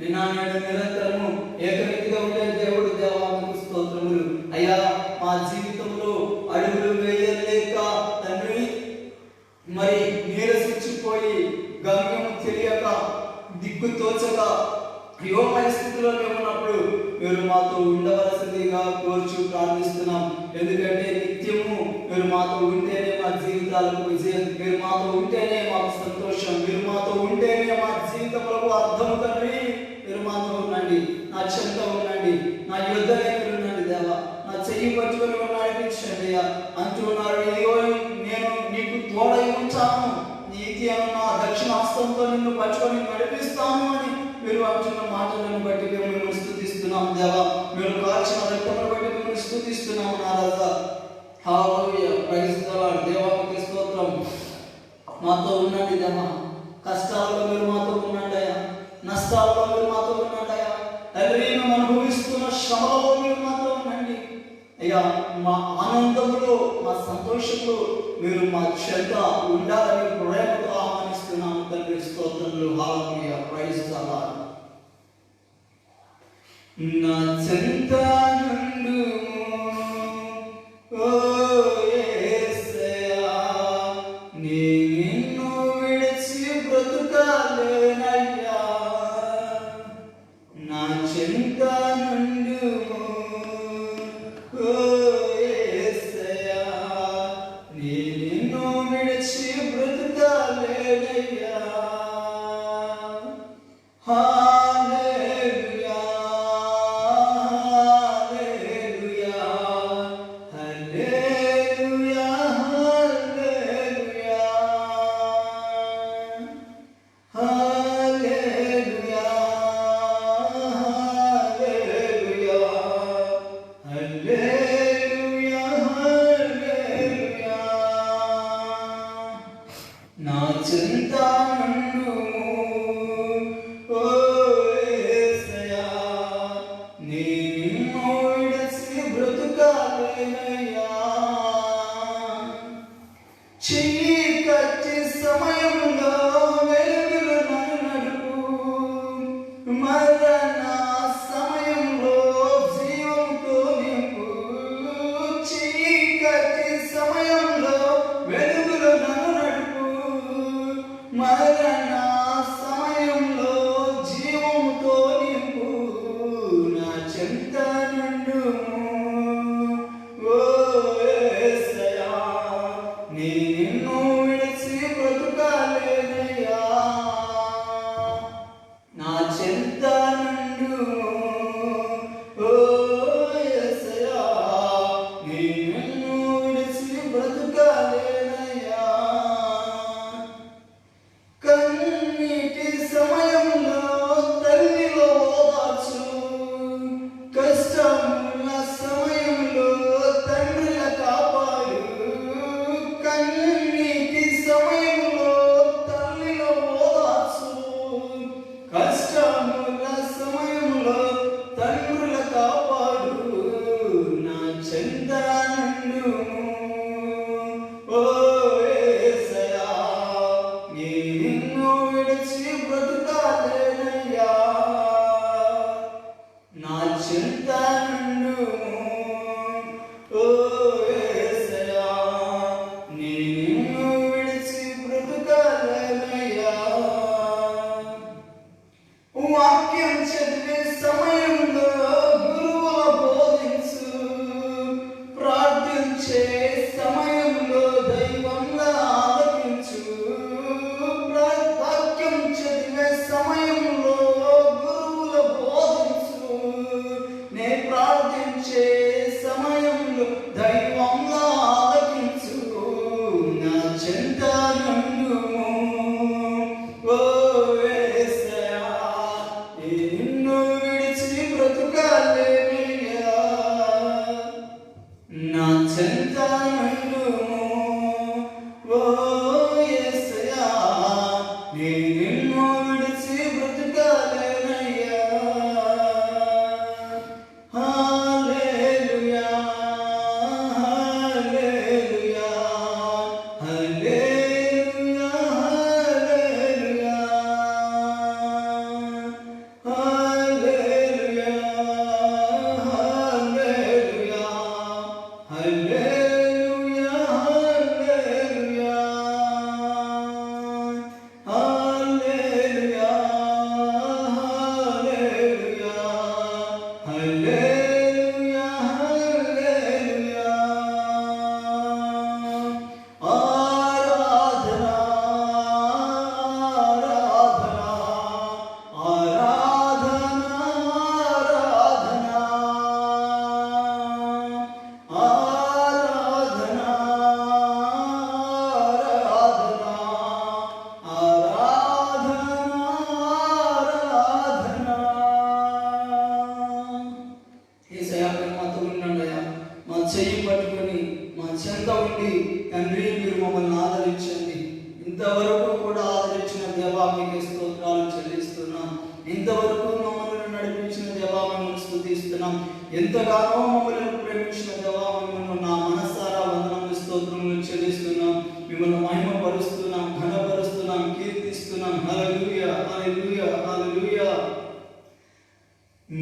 నిరంతరము ఏకరీతిగా ఉండే దేవుడు దేవా, మీకు స్తోత్రములు. అయ్యా, మా జీవితంలో అడుగులు వేయలేక తండ్రి మరి నీరసించిపోయి, గమ్యము తెలియక, దిక్కు తోచగా యోగ స్థితిలో ఉన్నప్పుడు మీరు మాతో ఉండవలసిందిగా కోర్చు ప్రార్థిస్తున్నాం. ఎందుకంటే నిత్యము మీరు మాతో ఉంటేనే మా జీవితాలకు విజయం, మీరు మాతో ఉంటేనే మాకు సంతోషం, మీరు మాతో ఉంటేనే మా జీవితంలో అర్థం. తండ్రి, మీరు మాతో ఉండండి, నా చెంత ఉండండి, నా యుద్ధనే మీరు ఉండండి దేవా. నా చెయ్యి పట్టుకొని నడిపించండి అంటున్నారు. ఇదిగో నేను నీకు తోడై ఉంటాను, నీతి అన్న దక్షిణ హస్తంతో నిన్ను పట్టుకొని నడిపిస్తాను అని మీరు అంటున్న మాటలను బట్టి మేము మిమ్మల్ని స్తుతిస్తున్నాం దేవా. మీరు కాల్చిన రక్తమును బట్టి మిమ్మల్ని స్తుతిస్తున్నాము నా రాజా. హల్లెలూయా. Praise the Lord. దేవానికి స్తోత్రం. మాతో ఉండండి దేవా. కష్టాల్లో మీరు మాతో ఉండండి అయ్యా, నష్టాల్లో మీరు మాతో ఉండండి అయ్యా. తండ్రి, మేము అనుభవిస్తున్న శ్రమలో మీరు మాతో ఉండండి అయ్యా. మా ఆనందంలో, మా సంతోషంలో మీరు మా చెంత ఉండాలని ప్రేమతో ఆహ్వానిస్తున్నాము తండ్రి. స్తోత్రములు. హల్లెలూయా. Praise the Lord. నా చెంత నుండుము ఓ యేసయ్యా, నిన్ను విడిచి బ్రతుకలేనయ్యా. నా చెంత నుండుము. ఓ యేసయ్యా, నీ నిన్ను విడిచి బ్రతుకలేనయ్యా. హల్లెలూయా, హల్లెలూయా, హల్లెలూయా, హల్లెలూయా, హల్లెలూయా, హల్లెలూయా, హల్లెలూయా, హల్లెలూయా. నా చింత నుండుము. ఓ యేసయ్యా, నీ నిన్ను విడిచి బ్రతుకలేనయ్యా. చీకటి సమయంలో వెలుగులు నన్ను నడుపు, మరణ సమయంలో జీవంతో నింపు. చీకటి సమయంలో వెలుగులు నన్ను నడుపు, మరణ సమయంలో జీవంతో నింపు. నా చెంత నుండుము. ఓ యేసయ్యా, నీ నిన్ను విడిచి బ్రతుకలేనయ్యా. నా చెంత నుండుము. ఓ యేసయ్యా, నీ నిన్ను విడిచి బ్రతుకలేనయ్యా. కన్నీటి సమయంలో తల్లిలో ఓదార్చు, కష్టముల సమయంలో తండ్రిల కాపాడు. కన్నీటి సమయంలో తల్లిలో ఓదార్చు, కష్టముల సమయంలో తండ్రుల కాపాడు. నా చెంత నుండుము. ఓ యేసయ్యా, నీ నిన్ను విడిచి బ్రతుకలేనయ్యా. నా చెంత నుండుము. ఓ యేసయ్యా, నీ నిన్ను విడిచి బ్రతుకలేనయ్యా. వాక్యం చదివే సమయంలో గురువుల బోధించు, ప్రార్థించే సమయంలో దైవంగా ఆలకించు. వాక్యం చదివే సమయంలో గురువుల బోధించు, నే ప్రార్థించే సమయంలో దైవంగా ఆలకించు. నా చెంత నుండుము. ఓ యేసయ్యా, నీ నిన్ను విడిచి బ్రతుకలేనయ్యా. నా చెంత నుండుము. ఓ యేసయ్యా, నీ నిన్ను విడిచి బ్రతుకలేనయ్యా. హల్లెలూయా, హల్లెలూయా, హల్లెలూయా, హల్లెలూయా, హల్లెలూయా, హల్లెలూయా, హల్లెలూయా, హల్లెలూయా, హల్లెలూయా, హల్లెలూయా, హల్లెలూయా, హల్లెలూయా. ఆరాధన, ఆరాధన, ఆరాధన, ఆరాధన, ఆరాధన, ఆరాధన. యేసయ్యా, మీరు మాతో ఉన్నాడయ్యా. మా చెయ్యి పట్టుకొని మా చెంత ఉండి తండ్రి మీరు మమ్మల్ని ఆదరించండి. ఇంతవరకు కూడా ఆదరించిన దేవా మీకు స్తోత్రాలు చెల్లిస్తున్నాం. ఇంతవరకు మమ్మల్ని నడిపించిన దేవా మిమ్మల్ని స్తుతిస్తున్నాం. ఎంతగానో మమ్మల్ని ప్రేమించిన దేవా మిమ్మల్ని నా మనసారా వందనములు స్తోత్రములు చెల్లిస్తున్నాం. మిమ్మల్ని మహిమపరుస్తున్నాం, ఘనపరుస్తున్నాం, కీర్తిస్తున్నాం. హల్లెలూయా, హల్లెలూయా, హల్లెలూయా.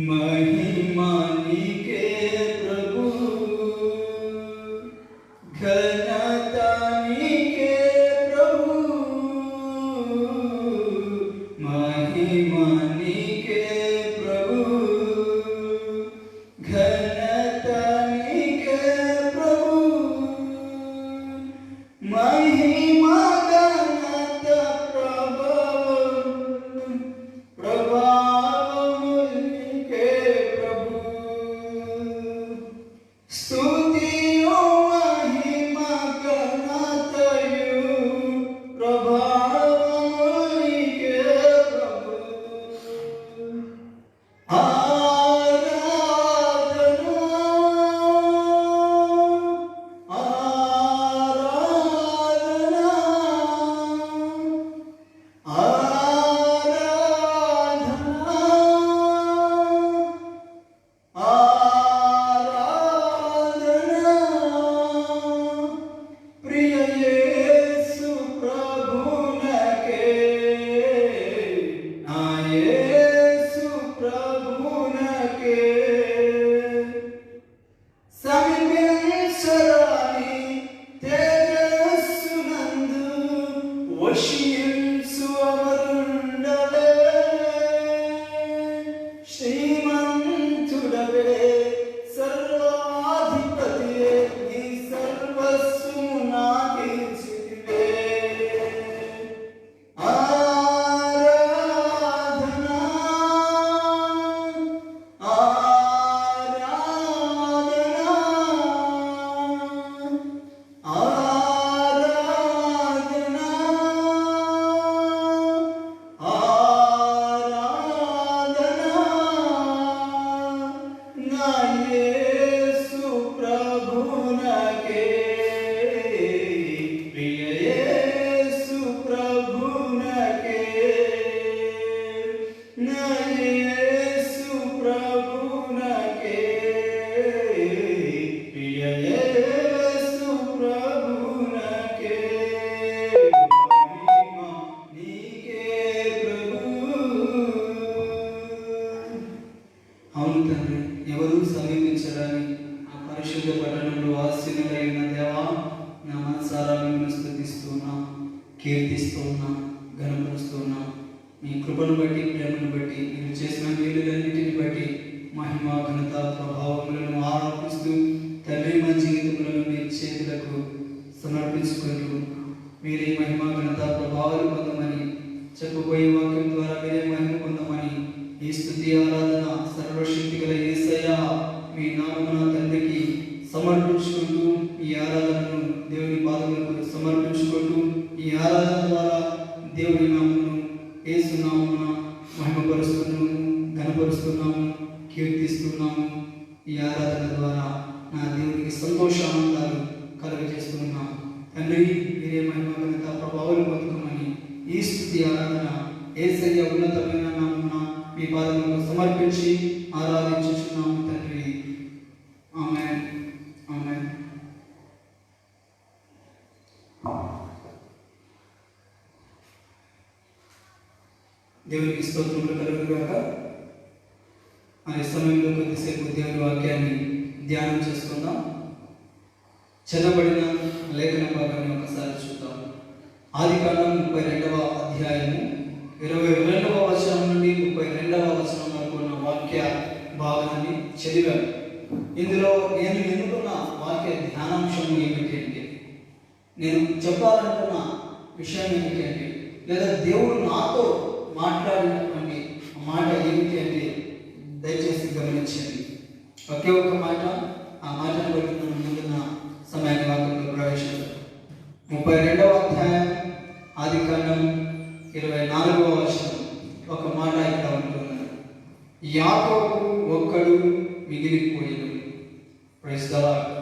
महिमा नीके प्रभु, घनता नीके प्रभु, महिमा नीके प्रभु, ఎవరూ సమీపించడాని ఆ పరిశుద్ధ పట్టణంలో ఆశీనులైన దేవా, నా మనసారా మిమ్మల్ని స్తుతిస్తున్నా, కీర్తిస్తున్నా, ఘనపరుస్తున్నా. మీ కృపను బట్టి, ప్రేమను బట్టి, మీరు చేసిన మేలులన్నిటిని బట్టి మహిమ, ఘనత, ప్రభావములను ఆరోపిస్తూ తండ్రి మా జీవితములను మీ చేతులకు సమర్పించుకుంటూ మీరే మహిమ, ఘనత, ప్రభావాలు పొందమని చెప్పబోయే వాక్యం ద్వారా మీరే మహిమ పొందమని ఈ స్తుతి ఆరాధన సర్వశక్తి గల యేసయ్య మీ నామమున తండ్రికి సమర్పించుకుంటూ ఈ ఆరాధనను దేవుని పాదములకు సమర్పించుకుంటూ ఈ ఆరాధన ద్వారా దేవుని నామమును యేసు నామమున మహిమపరుస్తున్నాము, ఘనపరుస్తున్నాము, కీర్తిస్తున్నాము. ఈ ఆరాధన ద్వారా నా దేవునికి సంతోషానందాలు కలుగజేస్తున్నాము. తండ్రి మీరే మహిమ, ఘనత, ప్రభావాలు పొందుకోమని ఈ స్తుతి ఆరాధన యేసయ్య ఉన్నతమైన నామమున మీ పాదములకు సమర్పించి ఆరాధించుచున్నాము తండ్రి. ఆమేన్, ఆమేన్. దేవునికి స్తోత్రములు కలుగుగాక. ఆ సమయంలో కొద్దిసేపు దేవుని వాక్యాన్ని ధ్యానం చేసుకుందాం. చదవబడిన లేఖన భాగాన్ని ఒకసారి చూద్దాం. ఆదికాండం 32వ అధ్యాయము 22వ వచనం నుండి 32వ వచనం వరకు ఉన్న వాక్య భాగాన్ని చదివాను. ఇందులో నేను ఎన్నుకున్న వాక్య ధ్యానాంశం ఏమిటంటే, నేను చెప్పాలనుకున్న విషయం ఏమిటంటే, లేదా దేవుడు నాతో మాట్లాడినటువంటి మాట ఏమిటి అంటే దయచేసి గమనించండి. ఒకే ఒక మాట, ఆ మాటను బట్టి మనం ముందున్న సమయాన్ని వాక్యంలో ప్రవేశించాం. 32వ అధ్యాయం ఆదికాండం 24వ వచనం ఒక మాట ఇక్కడ ఉంటున్నది. యాకోబు ఒక్కడు మిగిలిపోయాడు. Praise the lord.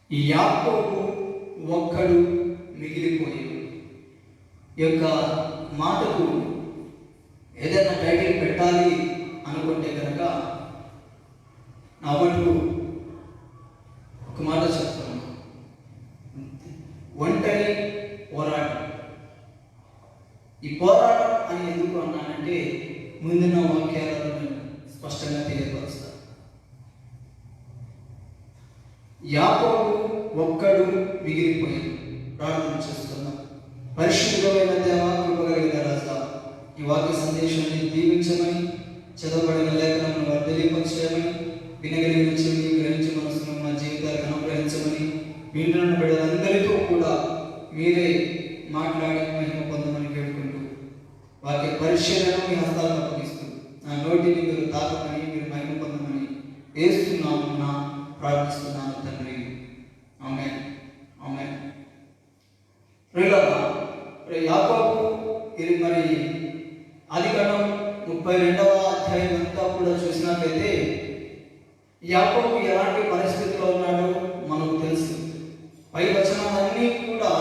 ఈ యాకోబు ఒక్కడు మిగిలిపోయాడు. ఈ యొక్క మాటకు ఏదైనా టైటిల్ పెట్టాలి అనుకుంటే కనుక నా మటుకు ఒక మాట చెప్తాను, ఒంటరి పోరాటం. ఈ పోరాటం అని ఎందుకు అన్నానంటే ముందున్న వాక్యాలను స్పష్టంగా తెలియపరుస్తాను. యాకోబు ఒక్కడు మిగిలిపోయాడు. ప్రార్థన చేస్తున్నాం. పరిశుద్ధమైన దేవా, కృపగలిగిన రాజా, ఈ వాక్య సందేశాన్ని దీవించమని, చదవబడిన లేఖనాలను వర్ధిలింపచేయమని, వినగలిగిన చెవిని, గ్రహించే మనసును మా జీవితాలకు అనుగ్రహించమని, వింటున్న బిడ్డలందరితో కూడా మీరే మాట్లాడి మహిమ పొందమని వేడుకుంటూ వాక్య పరిశీలన మీ హస్తాలను అప్పగిస్తూ నా నోటిని మీరు తాకమని, మీరు మహిమ పొందమని వేస్తున్నాము ప్రార్థిస్తున్నాను తండ్రి. ఆమేన్, ఆమేన్. యాకోబు ఇది మరి ఆదికాండం 32వ అధ్యాయం అంతా కూడా చూసినట్లయితే యాకోబు ఎలాంటి పరిస్థితిలో ఉన్నాడో మనకు తెలుసు. పై వచనాలన్నీ కూడా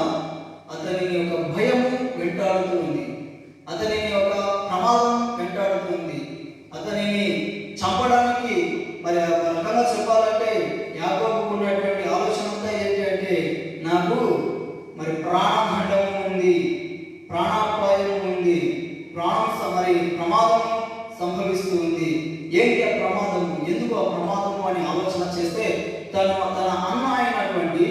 అతని యొక్క భయం వెంటాడుతూ ఉంది, అతని యొక్క ప్రమాదం వెంటాడుతూ ఉంది, అతనిని చంపడానికి మరి రకంగా చెప్పాలంటే యాకోబుకు ఉన్నటువంటి ఆలోచన అంతా ఏంటి అంటే, నాకు మరి ప్రాణభండం ఉంది, ప్రాణాపాయం ఉంది, మరి ప్రమాదం సంభవిస్తూ ఉంది. ఏంటి ఆ ప్రమాదము, ఎందుకు ఆ ప్రమాదము అని ఆలోచన చేస్తే తన అన్న అయినటువంటి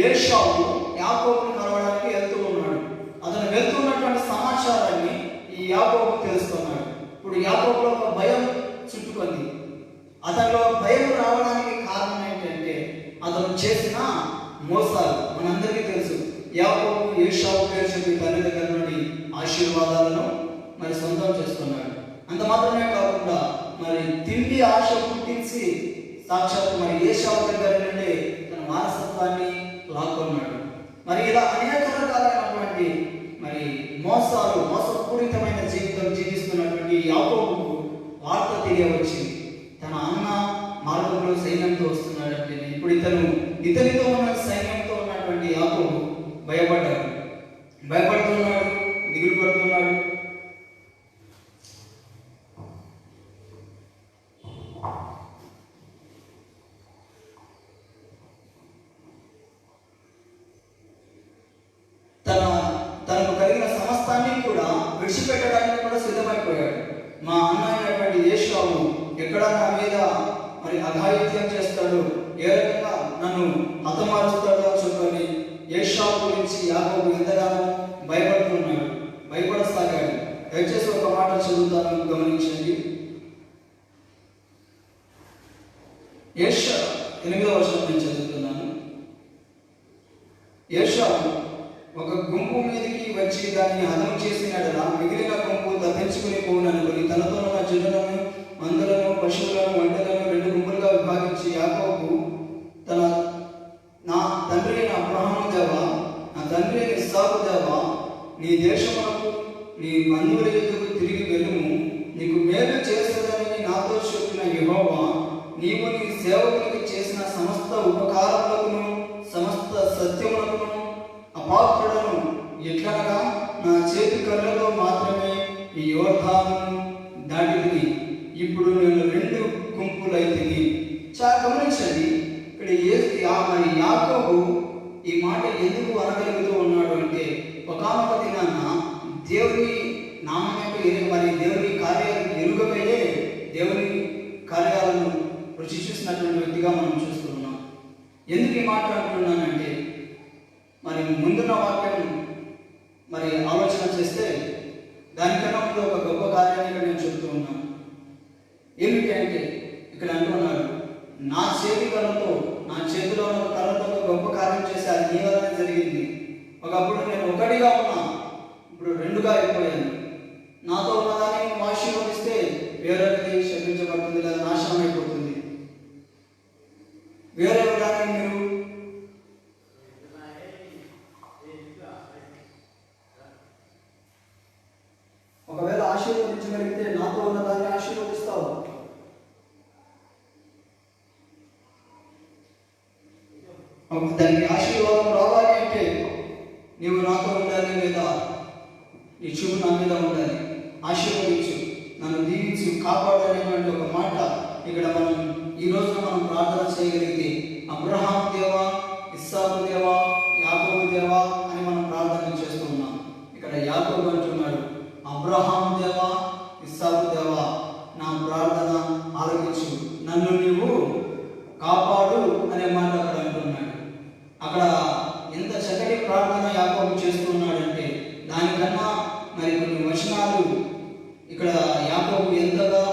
ఏషావు యాకోబుని కలవడానికి వెళ్తూ ఉన్నాడు. అతను వెళ్తున్నటువంటి సమాచారాన్ని ఈ యాకోబు తెలుసుకున్నాడు. ఇప్పుడు యాకోబులో ఒక భయం చుట్టుకుంది. అతనిలో భయం రావడానికి కారణం ఏంటంటే అతను చేసిన మోసాలు. మనందరికీ తెలుసు, యాకోబు ఏషావు పేరు చెప్పి తల్లి దగ్గర నుండి ఆశీర్వాదాలను మరి సొంతం చేసుకున్నాడు. అంత మాత్రమే కాకుండా మరి తిండి ఆశ పుట్టించి సాక్షాత్ మరి ఏషావు దగ్గర నుండి తన వారసత్వాన్ని లాక్కున్నాడు. మరి ఇలా అనేక రకాలైనటువంటి మరి మోసపూరితమైన జీవితం జీవిస్తున్నటువంటి యాకోబుకు వార్త తెలియవచ్చింది. తన అన్న మార్గంలో సైన్యంతో వస్తున్నాడంటే ఇప్పుడు ఇతనితో ఉన్న సైన్యంతో ఉన్నటువంటి యాకోబు భయపడుతున్నాడు, దిగులు పడుతున్నాడు. తనకు కలిగిన సమస్తాన్ని కూడా విడిచిపెట్టడానికి కూడా సిద్ధమైపోయాడు. మా అన్న అయినటువంటి ఏషావు ఎక్కడ నా మీద మరి అఘాయిత్యం చేస్తాడు, ఏ రకంగా నన్ను హతమారుస్తాడు అని చెప్పని ఏషావు గురించి యాకోబు ఎంతగానో భయపడుతున్నాడు, భయపడసాగాడు. దయచేసి ఒక మాట చదువుతాను, గమనించండి. ఏషావు 8వ వచనం నేను చదువుతున్నాను. ఏషావు ఒక గుంపు మీదకి వచ్చి దాన్ని హతం చేసినట్లా మిగిలిన గుంపు తప్పించుకుని పోననుకుని తనతో ఉన్న జనులను, మందులను, పశువులను, వంటలను 2 గుంపులుగా విభాగించి యాకోబు నా తండ్రి అయిన అబ్రహాము దేవా, నా తండ్రి అయిన ఇస్సాకు దేవా, నీ దేశమునకు నీ బంధువుల యొద్దకు తిరిగి వెళ్ళుము, నీకు మేలు చేస్తుందని నాతో చెప్పిన యెహోవా, నీవు నీ సేవకునికి చేసిన సమస్త ఉపకారములకును సమస్త సత్యములకును అపాత్రుడను ఎట్లనగా నా చేతి కళ్ళలో మాత్రమే ఈ యోర్దానును దాటితిని, ఇప్పుడు నేను 2 గుంపులైతిని. చాలా గమనించండి, ఇక్కడ మరి యాకోబు ఈ మాట ఎందుకు అనగలుగుతూ ఉన్నాడు అంటే, ఒకానొక దినాన దేవుని నామమే మరి దేవుని కార్యాలను ఎరుగబోయే దేవుని కార్యాలను రుచి చూసినటువంటి వ్యక్తిగా మనం చూస్తున్నాం. ఎందుకు ఈ మాట అంటున్నానంటే, మరి ముందున్న వాక్యం మరి ఆలోచన చేస్తే దానికన్నా ముందు ఒక గొప్ప కార్యాన్ని ఇక్కడ నేను చెప్తూ ఉన్నాను. ఏమిటి అంటే, ఇక్కడ అంటున్నాడు, నా చేతిలో ఉన్న కళ్ళతో ఒక గొప్ప కార్యం చేసి అది నీ వలన జరిగింది. ఒకప్పుడు నేను ఒకటిగా ఉన్నా, ఇప్పుడు 2గా అయిపోయాను. నాతో ఉన్నదాన్ని నువ్వు ఆశీర్వదిస్తే వేరొకటి శపించబడుతుంది లేదా నాశనం అయిపోతుంది. వేరే దాన్ని మీరు ఒకవేళ ఆశీర్వదించగలిగితే నాతో ఉన్నదాన్ని ఆశీర్వదిస్తావు. దానికి ఆశీర్వాదం రావాలి అంటే నీవు నాతో ఉండాలి, లేదా నీ చూపు నా మీద ఉండాలి. ఆశీర్వదించు, నన్ను దీవించు, కాపాడు అనేటువంటి ఒక మాట ఇక్కడ ఈ రోజున మనం ప్రార్థన చేయగలిగితే, అబ్రహాం దేవా, ఇస్సాకు దేవా, యాకోబు దేవా అని మనం ప్రార్థన చేస్తున్నాం. ఇక్కడ యాకోబు అంటున్నాడు, అబ్రహాం దేవా, ఇస్సాకు దేవా, నా ప్రార్థన ఆలకించు, నన్ను నీవు కాపాడు అనే మాట అక్కడ అంటున్నాడు. అక్కడ ఎంత చక్కటి ప్రార్థన యాకోబు చేస్తున్నాడంటే, దానికన్నా మరి కొన్ని వచనాలు ఇక్కడ యాకోబు ఎంతగా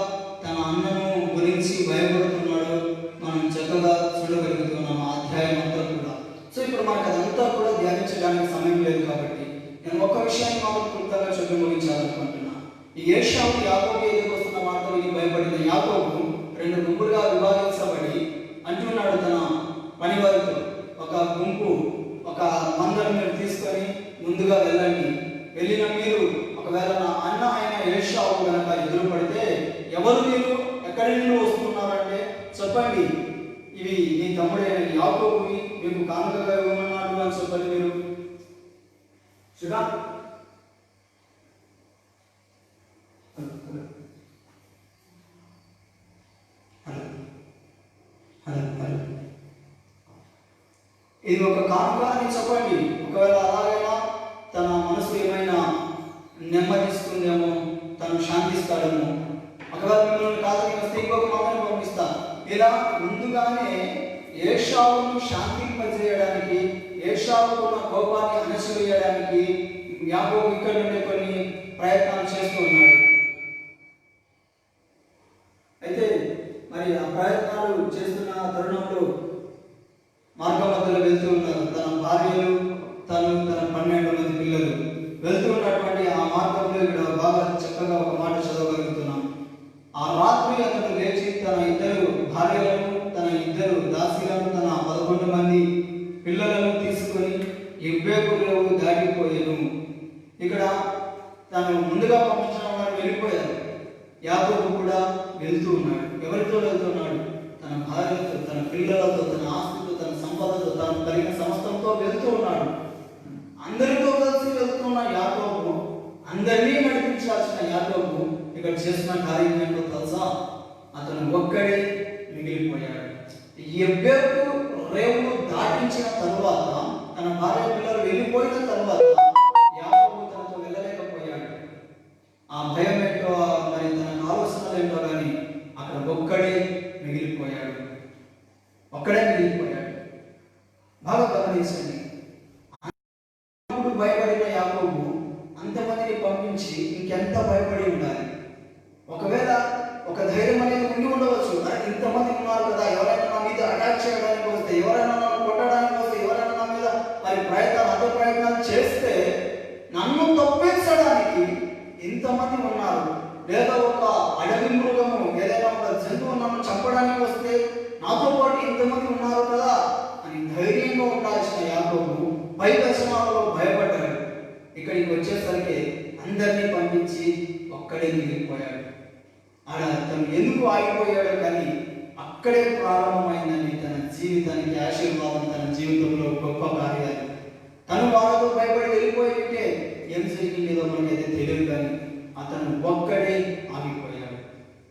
తన అన్నను గురించి భయపడుతున్నాడో మనం చక్కగా చూడగలుగుతున్నాం ఆ అధ్యాయం అంతా కూడా. సో ఇప్పుడు మనకు అదంతా కూడా ధ్యానించడానికి సమయం లేదు కాబట్టి నేను ఒక విషయాన్ని మాత్రం క్లుప్తంగా చెప్పి ముగించాలనుకుంటున్నా. ఈ ఏషావు యాకోబు ఎదురు వస్తున్న మాట విని భయపడిన యాకోబు 2 గుంపులుగా విభాగించబడి అంటున్నాడు తన పనివారితో, ఒక గుంపు ఒక మందరం మీరు తీసుకొని ముందుగా వెళ్ళండి, వెళ్ళిన మీరు ఒకవేళ నా అన్న అయిన ఏషావు కనుక ఎదురుపడితే, ఎవరు మీరు, ఎక్కడి నుండి వస్తున్నారంటే చెప్పండి, ఇవి నీ తమ్ముడైన యాకోబువి, మీకు కానుకగా ఇవ్వమన్నాడు అని చెప్పండి. మీరు చూడా ఇది ఒక కానుక అని చెప్పండి. ఒకవేళ అలాగైనా తన మనసు ఏమైనా నెమ్మదిస్తుందేమో, తను శాంతిస్తాడేమో. ఒకవేళ మిమ్మల్ని కాదని వస్తే ఇంకొక మాటను పంపిస్తా. ఇలా ముందుగానే ఏషావును శాంతింపజేయడానికి, ఏషావుకు ఉన్న కోపాన్ని అణచివేయడానికి యాకోబు ఇక్కడ నుండి కొన్ని ప్రయత్నాలు చేస్తూ ఉన్నాడు. అయితే మరి ఆ ప్రయత్నాలు చేస్తున్న తరుణంలో మార్గ మధ్యలో వెళ్తూ ఉన్నారు. తన భార్యలు, తన 12 మంది పిల్లలు వెళ్తూ ఉన్నటువంటి ఆ మార్గంలో ఇక్కడ బాగా చక్కగా ఒక మాట చదవగలుగుతున్నాం. ఆ రాత్రి అతను లేచి తన 2 భార్యలను, తన 2 దాసీలను, తన 11 మంది పిల్లలను తీసుకొని ఎబ్బేకులో దాటిపోయాను. ఇక్కడ తను ముందుగా పంపించిన వారు వెళ్ళిపోయారు. యాకోబు కూడా వెళ్తూ ఉన్నాడు. ఎవరితో వెళ్తున్నాడు? తన భార్యతో, తన పిల్లలతో, తన ఆస్తితో, తన సంపదతో, తను కలిగిన సమస్తంతో వెళ్తూ ఉన్నాడు. అందరితో కలిసి వెళ్తున్న యాకోబు, అందరినీ నడిపించాల్సిన యాకోబు ఇక్కడ చేసిన కార్యం ఏంటో తెలుసా? అతను ఒక్కడే మిగిలిపోయాడు. ఎబ్బేకు రేవులు దాటించిన తరువాత, తన భార్య పిల్లలు వెళ్ళిపోయిన తరువాత యాకోబు తనతో వెళ్ళలేకపోయాడు. ఆ భయం ఏంటో, మరి తన ఆలోచనలు ఏంటో కానీ అక్కడ ఒక్కడే మిగిలిపోయాడు. ఒక్కడే మిగిలిపోయాడు. బాగా గమనించండి. అప్పుడు భయపడిన యాకోబు అంతమందిని పంపించి ఇంకెంత భయపడి ఉండాలి? ఒకవేళ ఒక ధైర్యం అనేది ఉండి ఉండవచ్చు. అరే ఇంతమంది ఉన్నారు కదా, ఎవరైనా నా మీద అటాక్ చేయడానికి వస్తే, ఎవరైనా నన్ను కొట్టడానికి వస్తే, ఎవరైనా నా మీద మరి ప్రయత్నాలు చేస్తే నన్ను తప్పించడానికి ఇంతమంది ఉన్నారు. లేదా ఒక అడవి మృగము, ఏదైనా ఒక జంతువు నన్ను చంపడానికి వస్తే నాతో పాటు ఇంతమంది ఉన్నారు కదా అని ధైర్యంగా ఉండాల్సిన యాకోబు పై దర్శనాలలో భయపడ్డాడు. ఇక్కడికి వచ్చేసరికి అందరినీ పంపించి ఒక్కడే మిగిలిపోయాడు. ఆడ తను ఎందుకు ఆగిపోయాడో కానీ అక్కడే ప్రారంభమైందని తన జీవితానికి ఆశీర్వాదం, తన జీవితంలో గొప్ప కార్యాలు. తను వాళ్ళతో భయపడి వెళ్ళిపోయింటే ఏం జరిగిందో మనకైతే తెలియదు, కానీ అతను ఒక్కడే ఆగిపోయాడు.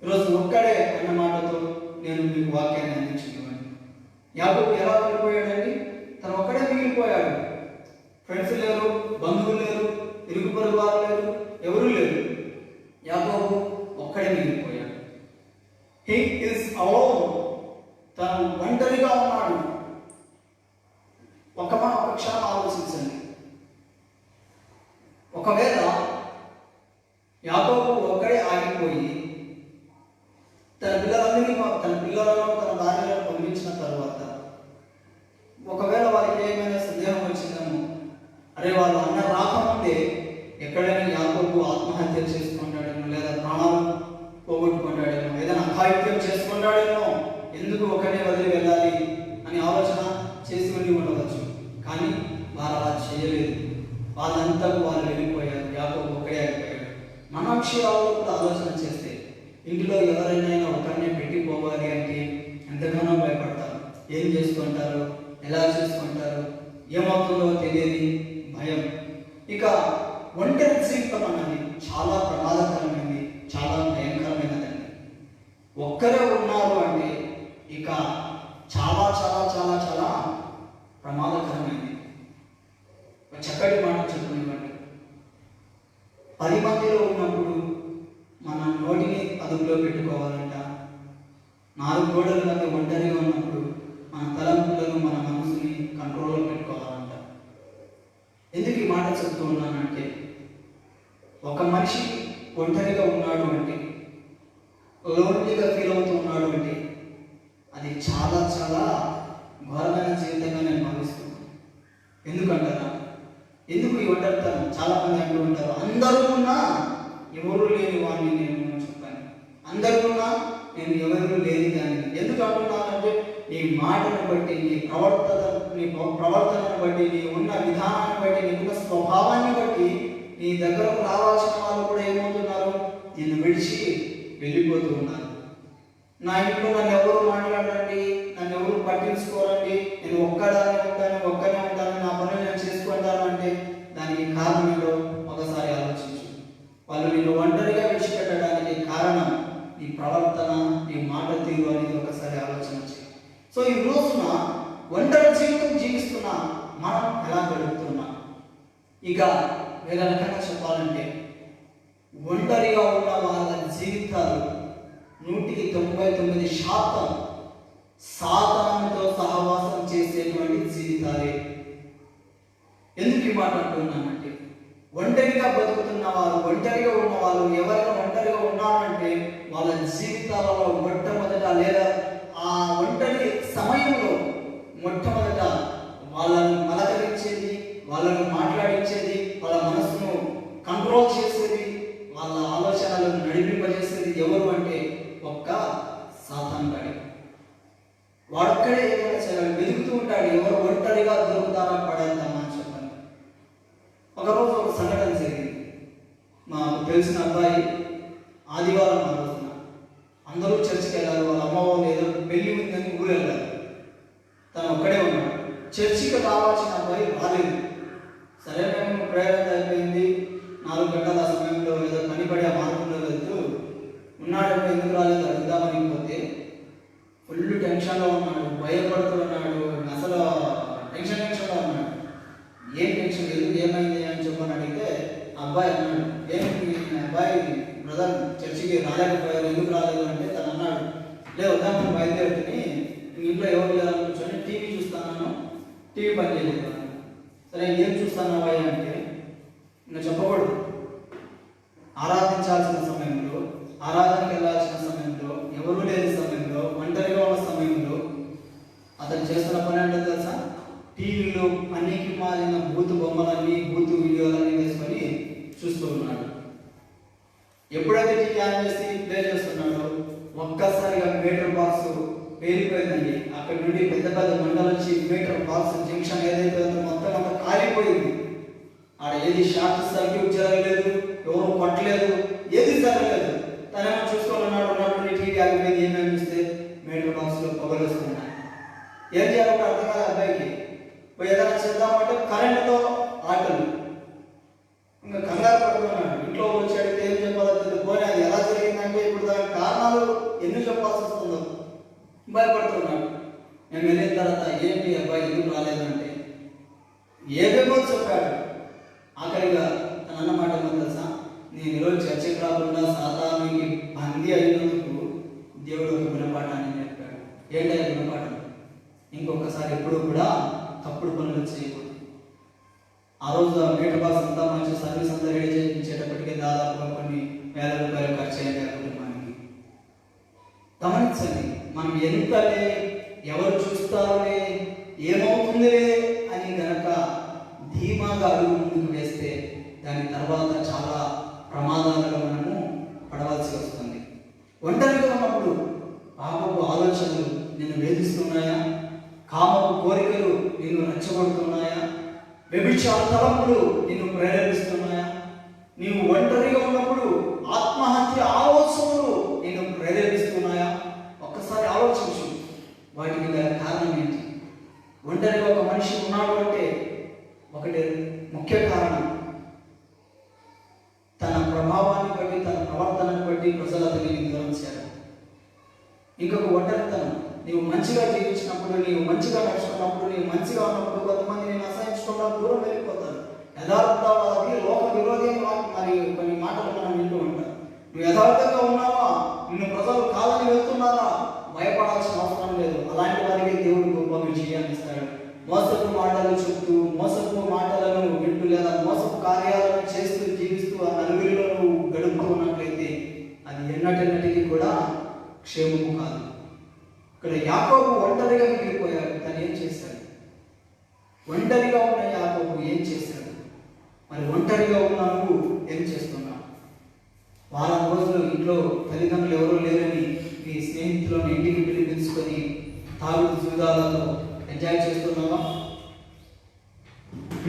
ఈరోజు ఒక్కడే అన్న మాటతో నేను మీకు వాక్యాన్ని అందించుకున్నాను. యాకోబు ఎలా వెళ్ళిపోయాడండి? తను ఒక్కడే మిగిలిపోయాడు. ఫ్రెండ్స్ లేరు, బంధువులు లేరు, ఇరుగు పొరుగు వారు లేరు, ఎవరూ లేరు. యాకోబు ఒక్కడే మిగిలిపోయాడు. He is alone. తను ఒంటరిగా ఉన్నాడు. ఒక క్షణం ఆలోచించండి. ఒకవేళ యాకోబు ఒక్కడే ఆగిపోయి తన పిల్లలను తన భార్యలను పంపించిన తర్వాత ఒకవేళ వారికి ఏమైనా సందేహం వచ్చిందేమో, అరే వాళ్ళ అన్న రాకముందే ఎక్కడైనా యాకోబు ఆత్మహత్య చేసుకుంటాడేమో, లేదా ప్రాణాలు పోగొట్టుకుంటాడేమో, ఏదైనా అఘాయిత్యం చేసుకుంటాడేమో, ఎందుకు ఒకరిని వదిలి వెళ్ళాలి అని ఆలోచన చేసి వెళ్ళి ఉండవచ్చు. కానీ వారు అలా చేయలేదు. వాళ్ళంతకు వాళ్ళు వెళ్ళిపోయారు. యాకోబు ఒక్కడే అయిపోయాడు. మన విషయాల్లో కూడా ఆలోచన చేస్తే ఇంటిలో ఎవరైనా ఒకరిని పెట్టిపోవాలి అంటే ఎంతగానో భయపడతారు. ఏం చేసుకుంటారు, ఎలా చేసుకుంటారు, ఏమవుతుందో తెలియని భయం. ఇక ఒంటరి జీవితం అన్నది చాలా ప్రమాదకరమైనది, చాలా భయంకరమైనదండి. ఒక్కరే ఉన్నారు అంటే ఇక చాలా చాలా చాలా చాలా ప్రమాదకరమైనది. ఒక చక్కటి మాట చెప్పుకునేవాడు, 10 మందిలో ఉన్నప్పుడు మన నోటిని అదుపులో పెట్టుకోవాలంట. 4 గోడల మధ్య ఒంటరిగా ఉన్నప్పుడు మన తలంపులను, మన మనసుని కంట్రోల్లో పెట్టుకోవాలంట. ఎందుకు ఈ మాట చెప్తూ ఉన్నానంటే, ఒక మనిషి ఒంటరిగా ఉన్నాడు అంటే, లోన్లీగా ఫీల్ అవుతూ ఉన్నాడు అంటే అది చాలా చాలా ఘోరమైన జీవితంగా నేను భావిస్తున్నాను. ఎందుకంటారా? ఎందుకు ఈ ఒంటరితనం? చాలా మంది అంటూ ఉంటారు, అందరూ ఉన్నా ఎవరు లేని వాడిని నేను చెప్పాను, అందరూ ఉన్నా నేను ఎవరు లేని దాన్ని. ఎందుకు అంటున్నానంటే, నీ మాటను బట్టి, నీ ప్రవర్తనను బట్టి, నీ ఉన్న విధానాన్ని బట్టి, నీకున్న స్వభావాన్ని బట్టి నీ దగ్గరకు రావాల్సిన వాళ్ళు కూడా ఏమవుతున్నారు? నిన్ను విడిచి వెళ్ళిపోతూ ఉన్నారు. నా ఇంట్లో నన్ను ఎవరు మాట్లాడండి, నన్ను ఎవరు పట్టించుకోరండి, నేను ఒక్కనే ఉంటాను, నా పనులు నేను చేసుకుంటాను అంటే దానికి కారణం ఏంటో ఒకసారి ఆలోచించు. వాళ్ళు నిన్ను ఒంటరిగా విడిచిపెట్టడానికి కారణం నీ ప్రవర్తన, నీ మాట తీరు అనేది ఒకసారి ఆలోచన చేయి. సో ఈ రోజున ఒంటరి జీవితం జీవిస్తున్నా మనం ఎలా గడుపుతున్నా? ఇక వేరే రకంగా చెప్పాలంటే, ఒంటరిగా ఉన్న వాళ్ళ జీవితాలు 99% సాతానుతో సహవాసం చేసేటువంటి జీవితాలే. ఎందుకు ఈ మాట అంటున్నానంటే, ఒంటరిగా బతుకుతున్న వాళ్ళు, ఒంటరిగా ఉన్న వాళ్ళు, ఎవరైనా ఒంటరిగా ఉన్నారంటే వాళ్ళ జీవితాలలో మొట్టమొదట, లేదా ఆ ఒంటరి సమయంలో మొట్టమొదట వాళ్ళను పలకరించేది, వాళ్ళను మాట్లాడించేది, వాళ్ళ మనసును కంట్రోల్ చేసేది, వాళ్ళ ఆలోచనలను నడిపింపజేసేది ఎవరు అంటే ఒక్క సాతాను గాడి. వాడొక్కడే ఏదైనా చేయాలి, వెతుకుతూ ఉంటాడు. ఎవరు ఒంటరిగా దొరుకుతారా పడేద్దామా అని చెప్పాను. ఒకరోజు ఒక సంఘటన జరిగింది. మాకు తెలిసిన అబ్బాయి ఆదివారం ఆ రోజున అందరూ చర్చికి వెళ్ళారు. వాళ్ళ అమ్మ వాళ్ళు ఏదో పెళ్లి ఉందని ఊరు వెళ్ళారు. తను ఒక్కడే ఉన్నాడు. చర్చికి రావాల్సిన అబ్బాయి రాలేదు. సరే, మేము ప్రేరణ అయిపోయింది. 4 గంటల సమయంలో ఏదో పనిపడే ఆ మార్గంలో వెళ్తూ ఉన్నాడంటే ఎందుకు రాలేదు అడుగుదామని పోతే ఫుల్ టెన్షన్లో ఉన్నాడు, భయపడుతూ ఉన్నాడు. అసలు టెన్షన్లో ఉన్నాడు. ఏం టెన్షన్, ఎందుకు ఏమైంది అని చెప్పని అడిగితే అబ్బాయి అన్నాడు, ఏంటి అబ్బాయి బ్రదర్ చర్చికి రాలేకపోయారు, ఎందుకు రాలేదు అంటే తను అన్నాడు, టీవీ పని చేయలేదు. సరే ఏం చూస్తున్నావా అంటే ఇంకా చెప్పకూడదు. ఆరాధించాల్సిన సమయంలో, ఆరాధనకి వెళ్ళాల్సిన సమయంలో, ఎవరూ లేని సమయంలో, ఒంటరిగా ఉన్న సమయంలో అతను చేస్తున్న పని అంటే తెలుసా? టీవీలో అన్నికి మాలిన బూతు బొమ్మలన్నీ, బూతు వీడియోలన్నీ వేసుకొని చూస్తూ ఉన్నాడు. ఎప్పుడైతే టీవీ ఆన్ చేసి ప్లే చేస్తున్నాడో ఒక్కసారిగా మీటర్ బాక్స్ పేలిపోయిందండి. అక్కడి నుండి పెద్ద పెద్ద మంటలు వచ్చి మీటర్ బాక్స్ జంక్షన్ ఏదైతే ఉందో మొత్తం అంతా కాలిపోయింది. ఆడ ఏది షార్ట్ సర్క్యూట్ జరగలేదు, ఎవరు కొట్టలేదు, ఏది జరగలేదు. తనేమో చూసుకున్నాడు, ఉన్నటువంటి టీవీ ఆగిపోయింది. ఏమేమి చూస్తే మీటర్ బాక్స్ లో పొగలు వస్తున్నాయి. ఏం చేయాలంటే అర్థం కాదు అబ్బాయికి. ఏదైనా చేద్దామంటే కరెంటుతో ఆటలు. ఇంకా కంగారు పడుతున్నాడు. ఇంట్లో వచ్చి అడిగితే ఏం చెప్పాలో తెలియదు. పోనీ అది ఎలా జరిగిందంటే ఇప్పుడు దానికి కారణాలు ఎన్ని చెప్పాల్సి వస్తుందో భయపడుతున్నాడు. నేను వెళ్ళిన తర్వాత ఏంటి అబ్బాయి ఎందుకు రాలేదంటే ఏదేమో చెప్పాడు. ఆఖరిగా తన అన్నమాట ఏమో తెలుసా? నేను ఈరోజు చర్చకి రాకుండా సాతానుకి బందీ అయినందుకు దేవుడు ఒక గుణపాఠాన్ని చెప్పాడు. ఏంటో గుణపాఠం? ఇంకొకసారి ఎప్పుడు కూడా తప్పుడు పనులు చేయకూడదు. ఆ రోజు మీటర్ బాక్స్ అంతా మంచి సర్వీస్ అంతా రెడీ చేయించేటప్పటికే దాదాపుగా కొన్ని వేల రూపాయలు ఖర్చు అయ్యాయి ఆ కుటుంబానికి. గమనించండి, మనం ఎంతలే, ఎవరు చూస్తారులే, ఏమవుతుందిలే అని గనక ధీమాగా అడుగు ముందుకు వేస్తే దాని తర్వాత చాలా ప్రమాదాలుగా మనము పడవలసి వస్తుంది. ఒంటరిగా ఉన్నప్పుడు పాపపు ఆలోచనలు నిన్ను వేధిస్తున్నాయా? కామపు కోరికలు నిన్ను రెచ్చగొడుతున్నాయా? వ్యభిచార తలంపులు నిన్ను ప్రేరేపిస్తున్నాయా? నీవు ఒంటరిగా ఉన్నప్పుడు ఆత్మహత్య ఆలోచనలు నిన్ను ప్రేరేపిస్తున్నాయా? ఒక్కసారి ఆలోచించు. వాటికి గల కారణం ఏంటి? ఒంటరిగా ఒక మనిషి ఉన్నాడు అంటే ఒకటి ముఖ్య కారణం, తన ప్రభావాన్ని బట్టి, తన ప్రవర్తనను బట్టి ప్రజలు అతన్ని గౌరవించారు. ఇంకొక ఒంటరితనం. నీవు మంచిగా జీవించినప్పుడు, నీవు మంచిగా నడుచుకున్నప్పుడు, నీవు మంచిగా ఉన్నప్పుడు కొంతమంది నేను అసహించకుండా దూరం వెళ్ళిపోతారు. యథార్థవాది లోక విరోధి మరి కొన్ని మాటలు మనం వింటూ ఉంటాం. నువ్వు యథార్థంగా ఉన్నావా? నిన్ను ప్రజలు కాదని వెళ్తున్నారా? భయపడాల్సిన అవసరం లేదు. అలాంటి వారికి దేవుడు గొప్ప విజయాన్ని ఇస్తాడు. మోసపు మాటలు చెప్తూ, మోసపు మాటలను వింటూ, లేదా మోసపు కార్యాలను చేస్తూ జీవిస్తూ ఆ నలుగురిలో నువ్వు గడుపుతూ ఉన్నట్లయితే అది ఎన్నటికి కూడా క్షేమము కాదు. ఇక్కడ యాకోబు ఒంటరిగా మిగిలిపోయాడు. తను ఏం చేశాడు? ఒంటరిగా ఉన్న యాకోబు ఏం చేశాడు? మరి ఒంటరిగా ఉన్న నువ్వు ఏం చేస్తున్నావు? వారం రోజులు ఇంట్లో తల్లిదండ్రులు ఎవరూ లేరని నీ స్నేహితులను ఇంటికి పిలిపించుకొని తాగుడు జూదాలతో ఎంజాయ్ చేస్తున్నావా?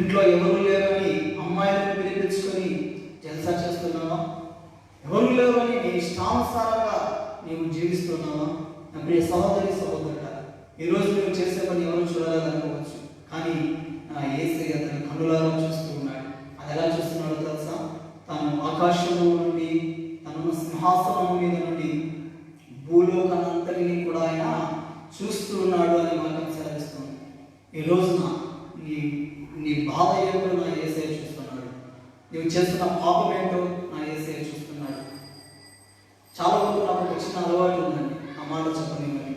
ఇంట్లో ఎవరు లేరని అమ్మాయిలను పిలిపించుకొని జల్సా చేస్తున్నావా? ఎవరు లేరని నీ ఇష్టానుసారంగా నీవు జీవిస్తున్నావా? నా ప్రియ సహోదరి సహోదరుడా, ఈరోజు నువ్వు చేసే పని ఎవరు చూడాలనుకోవచ్చు, కానీ నా యేసయ్య అతని కన్నులారా చూస్తూ ఉన్నాడు. అది ఎలా చూస్తున్నాడో తెలుసా? తాను ఆకాశంలో నుండి, తన సింహాసనం మీద నుండి భూలోకానంతటిని కూడా ఆయన చూస్తూ ఉన్నాడు అని వాక్యం సెలవిస్తుంది. ఈ రోజున నీ బాధ ఏంటో నా యేసయ్య చూస్తున్నాడు. నువ్వు చేస్తున్న పాపం ఏంటో నా యేసయ్య చూస్తున్నాడు. చాలా వరకు నాకు ఒక చిన్న అలవాటు ఉందండి. ఆ మాట చెప్పని మరి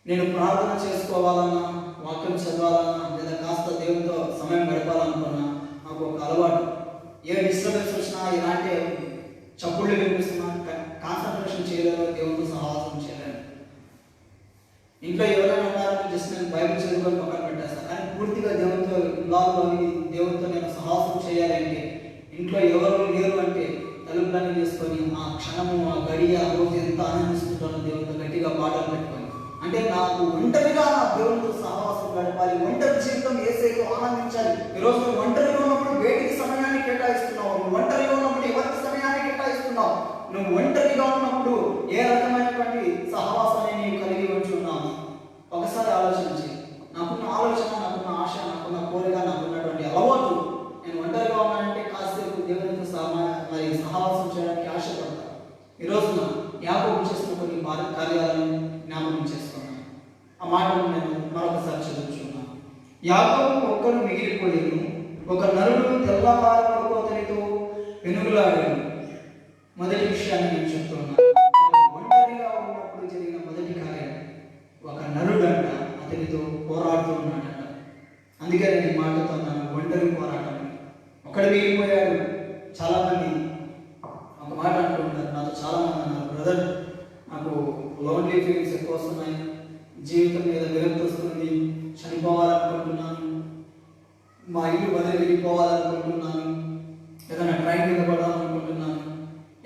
నేను ప్రార్థన చేసుకోవాలన్నా, వాక్యం చదవాలన్నా, లేదా కాస్త దేవునితో సమయం గడపాలనుకున్నా నాకు ఒక అలవాటు. ఏ డిస్టర్బెన్స్ వచ్చినా, ఇలాంటి చప్పుళ్ళు వినిపిస్తున్నా కాన్సన్ట్రేషన్ చేయలేరు, దేవునితో సహవాసం చేయలేరు. ఇంట్లో ఎవరైనా ఉన్నారంటే జస్ట్ నేను బైబిల్ చదువుకొని పక్కన పెట్టేస్తాను. కానీ పూర్తిగా దేవునితో ఇన్వాల్వ్ అవి, దేవునితో నేను సహవాసం చేయాలంటే ఇంట్లో ఎవరు లేరు అంటే తలుపులన్నీ తీసుకొని ఆ క్షణము, ఆ గడియ, ఆ రోజు ఎంత ఆనందిస్తుంటానో దేవునితో గట్టిగా పాటలు పెట్టుకొని. అంటే నాకు ఒంటరిగా నా దేవునితో సహవాసం గడపాలి, ఒంటరి జీవితం యేసయ్యతో ఆనందించాలి. ఈరోజు నువ్వు ఒంటరిగా ఉన్నప్పుడు వేటికి సమయాన్ని కేటాయిస్తున్నావు? నువ్వు ఒంటరిగా ఉన్నప్పుడు ఎవరికి సమయాన్ని కేటాయిస్తున్నావు? నువ్వు ఒంటరిగా ఉన్నప్పుడు ఏ రకమైనటువంటి సహవాసాన్ని నీవు కలిగి ఉంటున్నావు? ఒకసారి ఆలోచించి, నాకున్న ఆలోచన, నాకున్న ఆశ, నాకున్న కోరిక, నాకున్నటువంటి అలవాటు, నేను ఒంటరిగా ఉన్నానంటే కాసేపు దేవునితో మరి సహవాసం చేయడానికి ఆశపడతాను. ఈ రోజున యాకోబు చేసిన కొన్ని కార్యాలను జ్ఞాపకం చేసుకున్నాను. ఆ మాటను నేను మరొకసారి చదువుతున్నాను. యాకోబు ఒక్కరు మిగిలిపోయాను, ఒక నరుడు తెల్లవారు వరకు అతనితో వెనుగులాడాడు. మొదటి విషయాన్ని నేను చెప్తున్నాను. ఒంటరిగా ఉన్నప్పుడు జరిగిన మొదటి కార్యం, ఒక నరుడంట అతనితో పోరాడుతూ లోన్లీ ఫీలింగ్స్ ఎక్కువ వస్తున్నాయి, జీవితం మీద విరక్తి వస్తుంది, చనిపోవాలనుకుంటున్నాను, మా ఇల్లు వదిలి వెళ్ళిపోవాలనుకుంటున్నాను, ఏదైనా ట్రైన్ మీద పడాలనుకుంటున్నాను.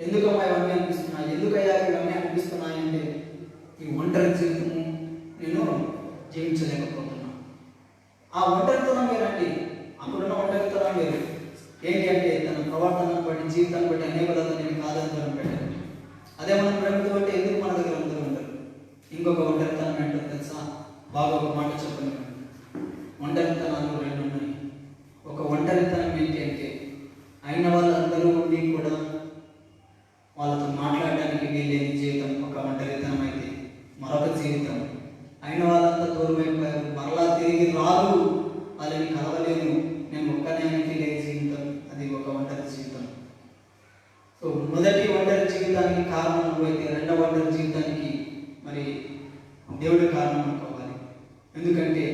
ఎందుకమ్మా ఇవన్నీ అనిపిస్తున్నాయి, ఎందుకయ్యా ఇవన్నీ అనిపిస్తున్నాయి అంటే ఈ ఒంటరి జీవితము నేను జీవించలేకపోతున్నాను. ఆ ఒంటరితనం వేరండి, అప్పుడున్న ఒంటరితనం వేరు. ఏంటి అంటే తన ప్రవర్తనను బట్టి, జీవితాన్ని బట్టి అనేకలతో నేను కాదంతరం పెట్టాను. అదే మనం ప్రేమతో బట్టి ఎందుకు మన దగ్గర అందరూ ఉంటారు. ఇంకొక ఒంటరితనం ఏంటో తెలుసా? బాగా ఒక మాట చెప్పండి. ఒంటరితనాలు రెండు ఉన్నాయి. ఒక ఒంటరితనం ఏంటి అంటే అయిన వాళ్ళందరూ ఉండి కూడా వాళ్ళతో మాట్లాడడానికి వీలేని జీవితం ఒక ఒంటరితనం అయితే, మరొక జీవితం అయిన వాళ్ళంతా దూరమైపోయారు, మరలా తిరిగి రారు, వాళ్ళని కలవలేను, నేను ఒక్కనే లేని జీవితం, అది ఒక ఒంటరి జీవితం. సో మొదటి ఒంటరి జీవితానికి కారణం నువ్వైతే రెండవ ఒంటరి జీవితానికి మరి దేవుడి కారణం అనుకోవాలి. ఎందుకంటే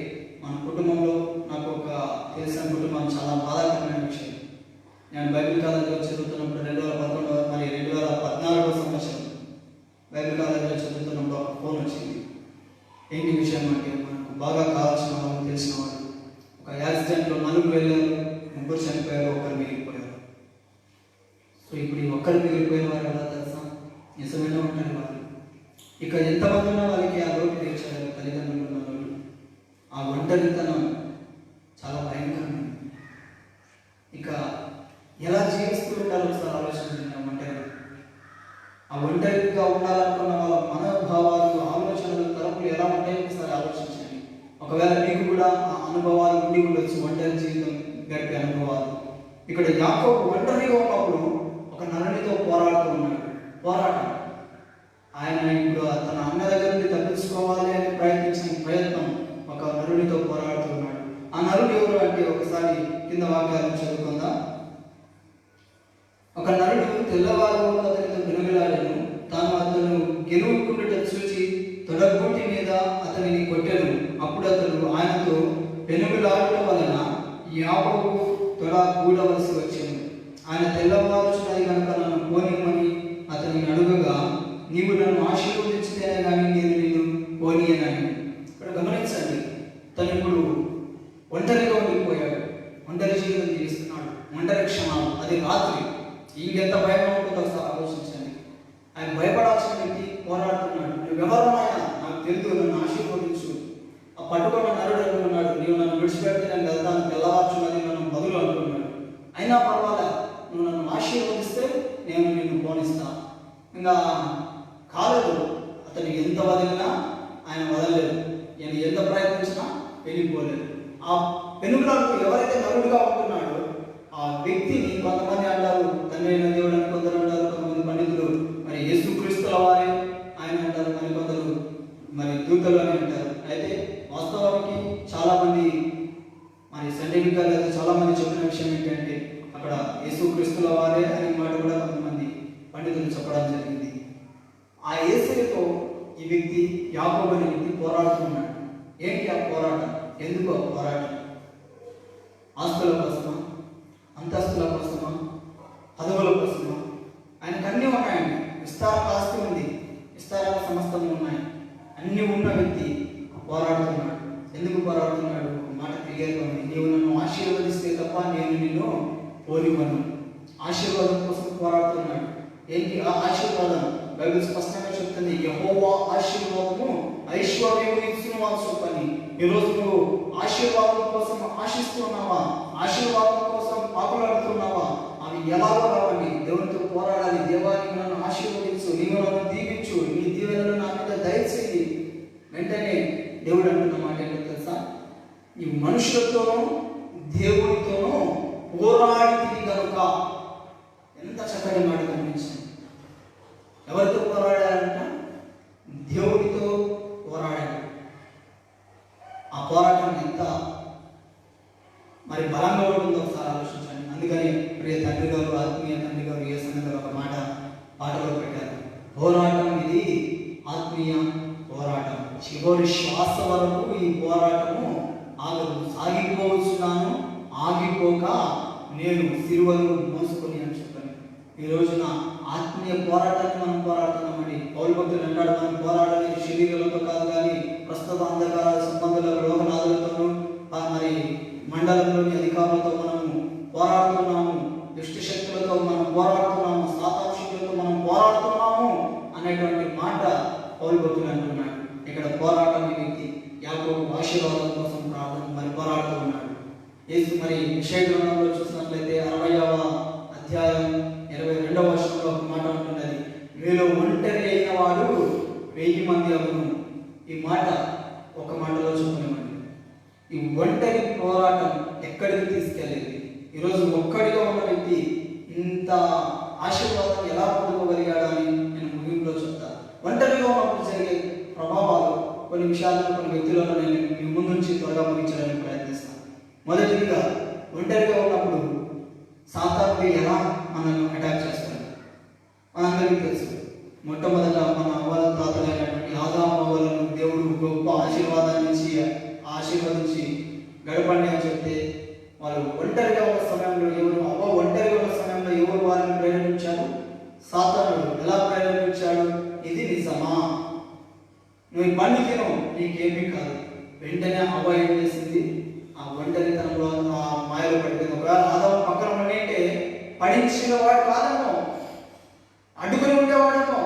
మన కుటుంబంలో నాకు ఒక తెలిసిన కుటుంబం చాలా బాధాకరమైన విషయం. నేను బైబిల్ కాలేజీలో చదువుతున్నప్పుడు 2014వ సంవత్సరం బైబిల్ కాలేజీలో చదువుతున్నప్పుడు ఒక ఫోన్ వచ్చింది. ఏంటి విషయం అంటే మనకు బాగా కావాల్సిన వాళ్ళు, తెలిసిన వాళ్ళు ఒక యాక్సిడెంట్లో 4 వెళ్ళారు, 3 చనిపోయారు, 1 మిగిలిపోయారు. సో ఇప్పుడు ఈ 1 మిగిలిపోయిన వారు ఎలా తెలుసా? నిజమైన ఉంటారు వాళ్ళు. ఇక ఎంతమంది ఉన్నా వాళ్ళకి ఆ లోటు తీర్చారు తల్లిదండ్రులు ఉన్న వాళ్ళు. ఆ ఒంటరితనం చాలా భయంకరమైనది. ఇక ఎలా జీవిస్తూ ఉండాలో ఒకసారి ఆలోచించండి. ఆ ఒంటరిగా ఉండాలనుకున్న వాళ్ళ మనోభావాలు, ఆలోచనలు, తరపులు ఎలా ఉంటాయో ఒకసారి ఆలోచించండి. ఒకవేళ మీకు కూడా ఆ అనుభవాలు ఉండి ఉండొచ్చు, ఒంటరి జీవితం గడిపే అనుభవాలు. ఇక్కడ యాకోబు ఒంటరిగా ఉన్నప్పుడు ఒక నరునితో పోరాడుతూ ఉన్నాడు. పోరాటం ఆయన ఇప్పుడు తన అన్న దగ్గర నుండి తప్పించుకోవాలి అని ప్రయత్నించిన ప్రయత్నం ఒక నరునితో పోరాడుతూ ఉన్నాడు. ఆ నరుడు ఎవరు అంటే ఒకసారి కింద వాక్యాలను చదువుకుందాం. ఒక నరుడు తెల్లవారు అతనితో పెనుగులాడెను, తాను అతను గెలువుకుండుట చూచి తొడగూటి మీద అతనిని కొట్టెను. అప్పుడు అతడు ఆయనతో పెనుగులాడుట వలన యాకోబు తొడ కూడవలసి వచ్చాను. ఆయన తెల్లవారుచున్నది కనుక నన్ను పోనిమ్మని అతనిని అడుగగా, నీవు నన్ను ఆశీర్వదించితేనే కానీ నేను నిన్ను పోనీయనని. ఇక్కడ గమనించండి, తను ఇప్పుడు ఒంటరిగా ఉండిపోయాడు, ఒంటరి జీవితం జీవిస్తున్నాడు, ఒంటరి క్షణాలు, అది రాత్రి. ఇంకెంత భయంగా ఉంటుందో ఒకసారి ఆలోచించండి. ఆయన భయపడాల్సిన వ్యక్తి పోరాడుతున్నాడు. నువ్వెవరన్నాయా నాకు తెలుసు, నన్ను ఆశీర్వదించు. ఆ పట్టుకున్న నరుడు అనుకున్నాడు, నీవు నన్ను విడిచిపెడితే నేను వెళ్తాను, తెల్లవార్చున్నది నన్ను బదులు అనుకున్నాడు. అయినా పర్వాలే, నువ్వు నన్ను ఆశీర్వదిస్తే నేను నిన్ను పోనిస్తా. ఇంకా కాలేదు, అతను ఎంత వదిలినా ఆయన వదలలేదు, నేను ఎంత ప్రయత్నించినా వెళ్ళిపోలేదు. ఆ పెనుగులాడుతూ ఎవరైతే నరుడుగా ఉంటున్నాడో ఆ వ్యక్తిని కొంతమంది అంటారు తండ్రైన దేవుడు అని, కొందరు అంటారు, కొంతమంది పండితులు మరి యేసుక్రీస్తుల వారే ఆయన అంటారు, మరి కొందరు మరి దూతలు అని అంటారు. అయితే వాస్తవానికి చాలా మంది మరి సైంటిఫిక్గా లేదా చాలా మంది చెప్పిన విషయం ఏంటంటే అక్కడ యేసుక్రీస్తుల వారే అనే మాట కూడా కొంతమంది పండితులు చెప్పడం జరిగింది. ఆ యేసుతో ఈ వ్యక్తి యాకోబు అనే వ్యక్తి పోరాడుతున్నాడు. ఏంటి ఆ పోరాటం? ఎందుకు ఆ పోరాటం? ఆస్తుల కోసమా, అంతస్తుల కోసమా, పదవుల కోసమా? ఆయనకు అన్నీ ఉన్నాయండి. విస్తారంగా ఆస్తి ఉంది, విస్తారంగా సమస్తము ఉన్నాయి, అన్నీ ఉన్న వ్యక్తి పోరాడుతున్నాడు. ఎందుకు పోరాడుతున్నాడు? మాట క్లియర్గా ఉంది, నీవు నన్ను ఆశీర్వదిస్తే తప్ప నేను నిన్ను పోనివ్వను. ఆశీర్వాదం కోసం పోరాడుతున్నాడు. ఏంటి ఆ ఆశీర్వాదం? బైబిల్ స్పష్టంగా చెప్తుంది, యెహోవా ఆశీర్వాదము ఐశ్వర్యము ఇచ్చును అని చెప్పని. ఈరోజు నువ్వు ఆశీర్వాదం కోసం ఆశిస్తున్నావా? ఆశీర్వాదం కోసం పాకులాడుతున్నావా? అవి ఎలాగో రావండి. దేవునితో పోరాడాలి. దేవానికి నన్ను ఆశీర్వదించు, నీవు నన్ను దీవించు, నీ దీవెనలు నా మీద దయచేయి. వెంటనే దేవుడు అంటున్న మాట ఏంటో తెలుసా? ఈ మనుషులతోనూ దేవునితోనూ పోరాడితివి కనుక. ఎంత చక్కని మాట కనిపించింది. ఎవరితో పోరాడాలంట? దేవుడితో పోరాడాడు. ఆ పోరాటం ఎంత మరి బలంగా ఉంటుందో ఒకసారి ఆలోచించండి. అందుకని ప్రియ తండ్రి గారు, ఆత్మీయ తండ్రి గారు ఏ సంగతి ఒక మాట పాటలో పెట్టారు. పోరాటం ఇది ఆత్మీయ పోరాటం, చివరి శ్వాస వరకు ఈ పోరాటము ఆగదు. సాగిపోవచ్చున్నాను, ఆగిపోక నేను సిలువను మోసుకొని అని చెప్పాను. ఈ రోజున ఆత్మీయ పోరాటాన్ని మనం పోరాడుతున్నామండి. పౌలు భక్తుడు అంటాడు, మనం పోరాడడం శరీరాలతో కాదు కానీ ప్రస్తుత అంధకార సంబంధుల లోకనాథులతోనూ మరి మండలంలోని అధికారులతో మనము పోరాడుతున్నాము, దుష్ట శక్తులతో మనం పోరాడుతున్నాము, సాతాను శక్తులతో మనం పోరాడుతున్నాము అనేటువంటి మాట పౌలు భక్తుడు అంటున్నాడు. ఇక్కడ పోరాటం వ్యక్తి యాకోబు ఆశీర్వాదం కోసం ప్రార్థన మరి పోరాడుతూ ఉన్నాడు. యేసు మరి యెషయా గ్రంథంలో చూసినట్లయితే 60వ అధ్యాయం 22వ వచనంలో ఒక మాట ఉంటున్నది, మీలో ఒంటరి అయిన వాడు 1000 మంది అగును. ఈ మాట ఒక మాటలో చెప్పుకునేవాడు. ఈ ఒంటరి పోరాటం ఎక్కడికి తీసుకెళ్ళేది? ఈరోజు ఒక్కడిగా ఉన్న వ్యక్తి ఇంత ఆశీర్వాదం ఎలా పొందుకోగలిగాడు అని నేను ముగింపులో చెప్తాను. ఒంటరిగా ఉన్నప్పుడు జరిగే ప్రభావాలు కొన్ని విషయాలను కొన్ని వ్యక్తులను నేను మీ ముందు నుంచి త్వరగా ముగించడానికి ప్రయత్నిస్తాను. మొదటిగా ఒంటరిగా ఉన్నప్పుడు సాతానుడు ఎలా మనల్ని అటాక్ చేస్తాడు మనందరికీ తెలుసు. మొట్టమొదట మన అవ్వల తాతలైనటువంటి ఆదాము అవ్వలను దేవుడు గొప్ప ఆశీర్వాదాన్ని ఇచ్చి ఆశీర్వదించి గడపండి అని చెప్తే వాళ్ళు ఒంటరిగా ఉన్న సమయంలో ఒంటరిగా ఉన్న సమయంలో ఎవరు వారిని ప్రేరేపించారు? సాతానుడు. ఎలా ప్రేరేపించాడు? ఇది నిజమా, నువ్వు ఈ పండు తిను, నీకేమీ కాదు. వెంటనే అవ్వ ఏం చేసింది? ఆ ఒంటరితనంలో ఆ మాయలో పడిపోయింది. ఒకవేళ ఆదాము పక్కన ఉంటే పడించిన వాడు కాదేమో, అడ్డుకుని ఉండేవాడేమో,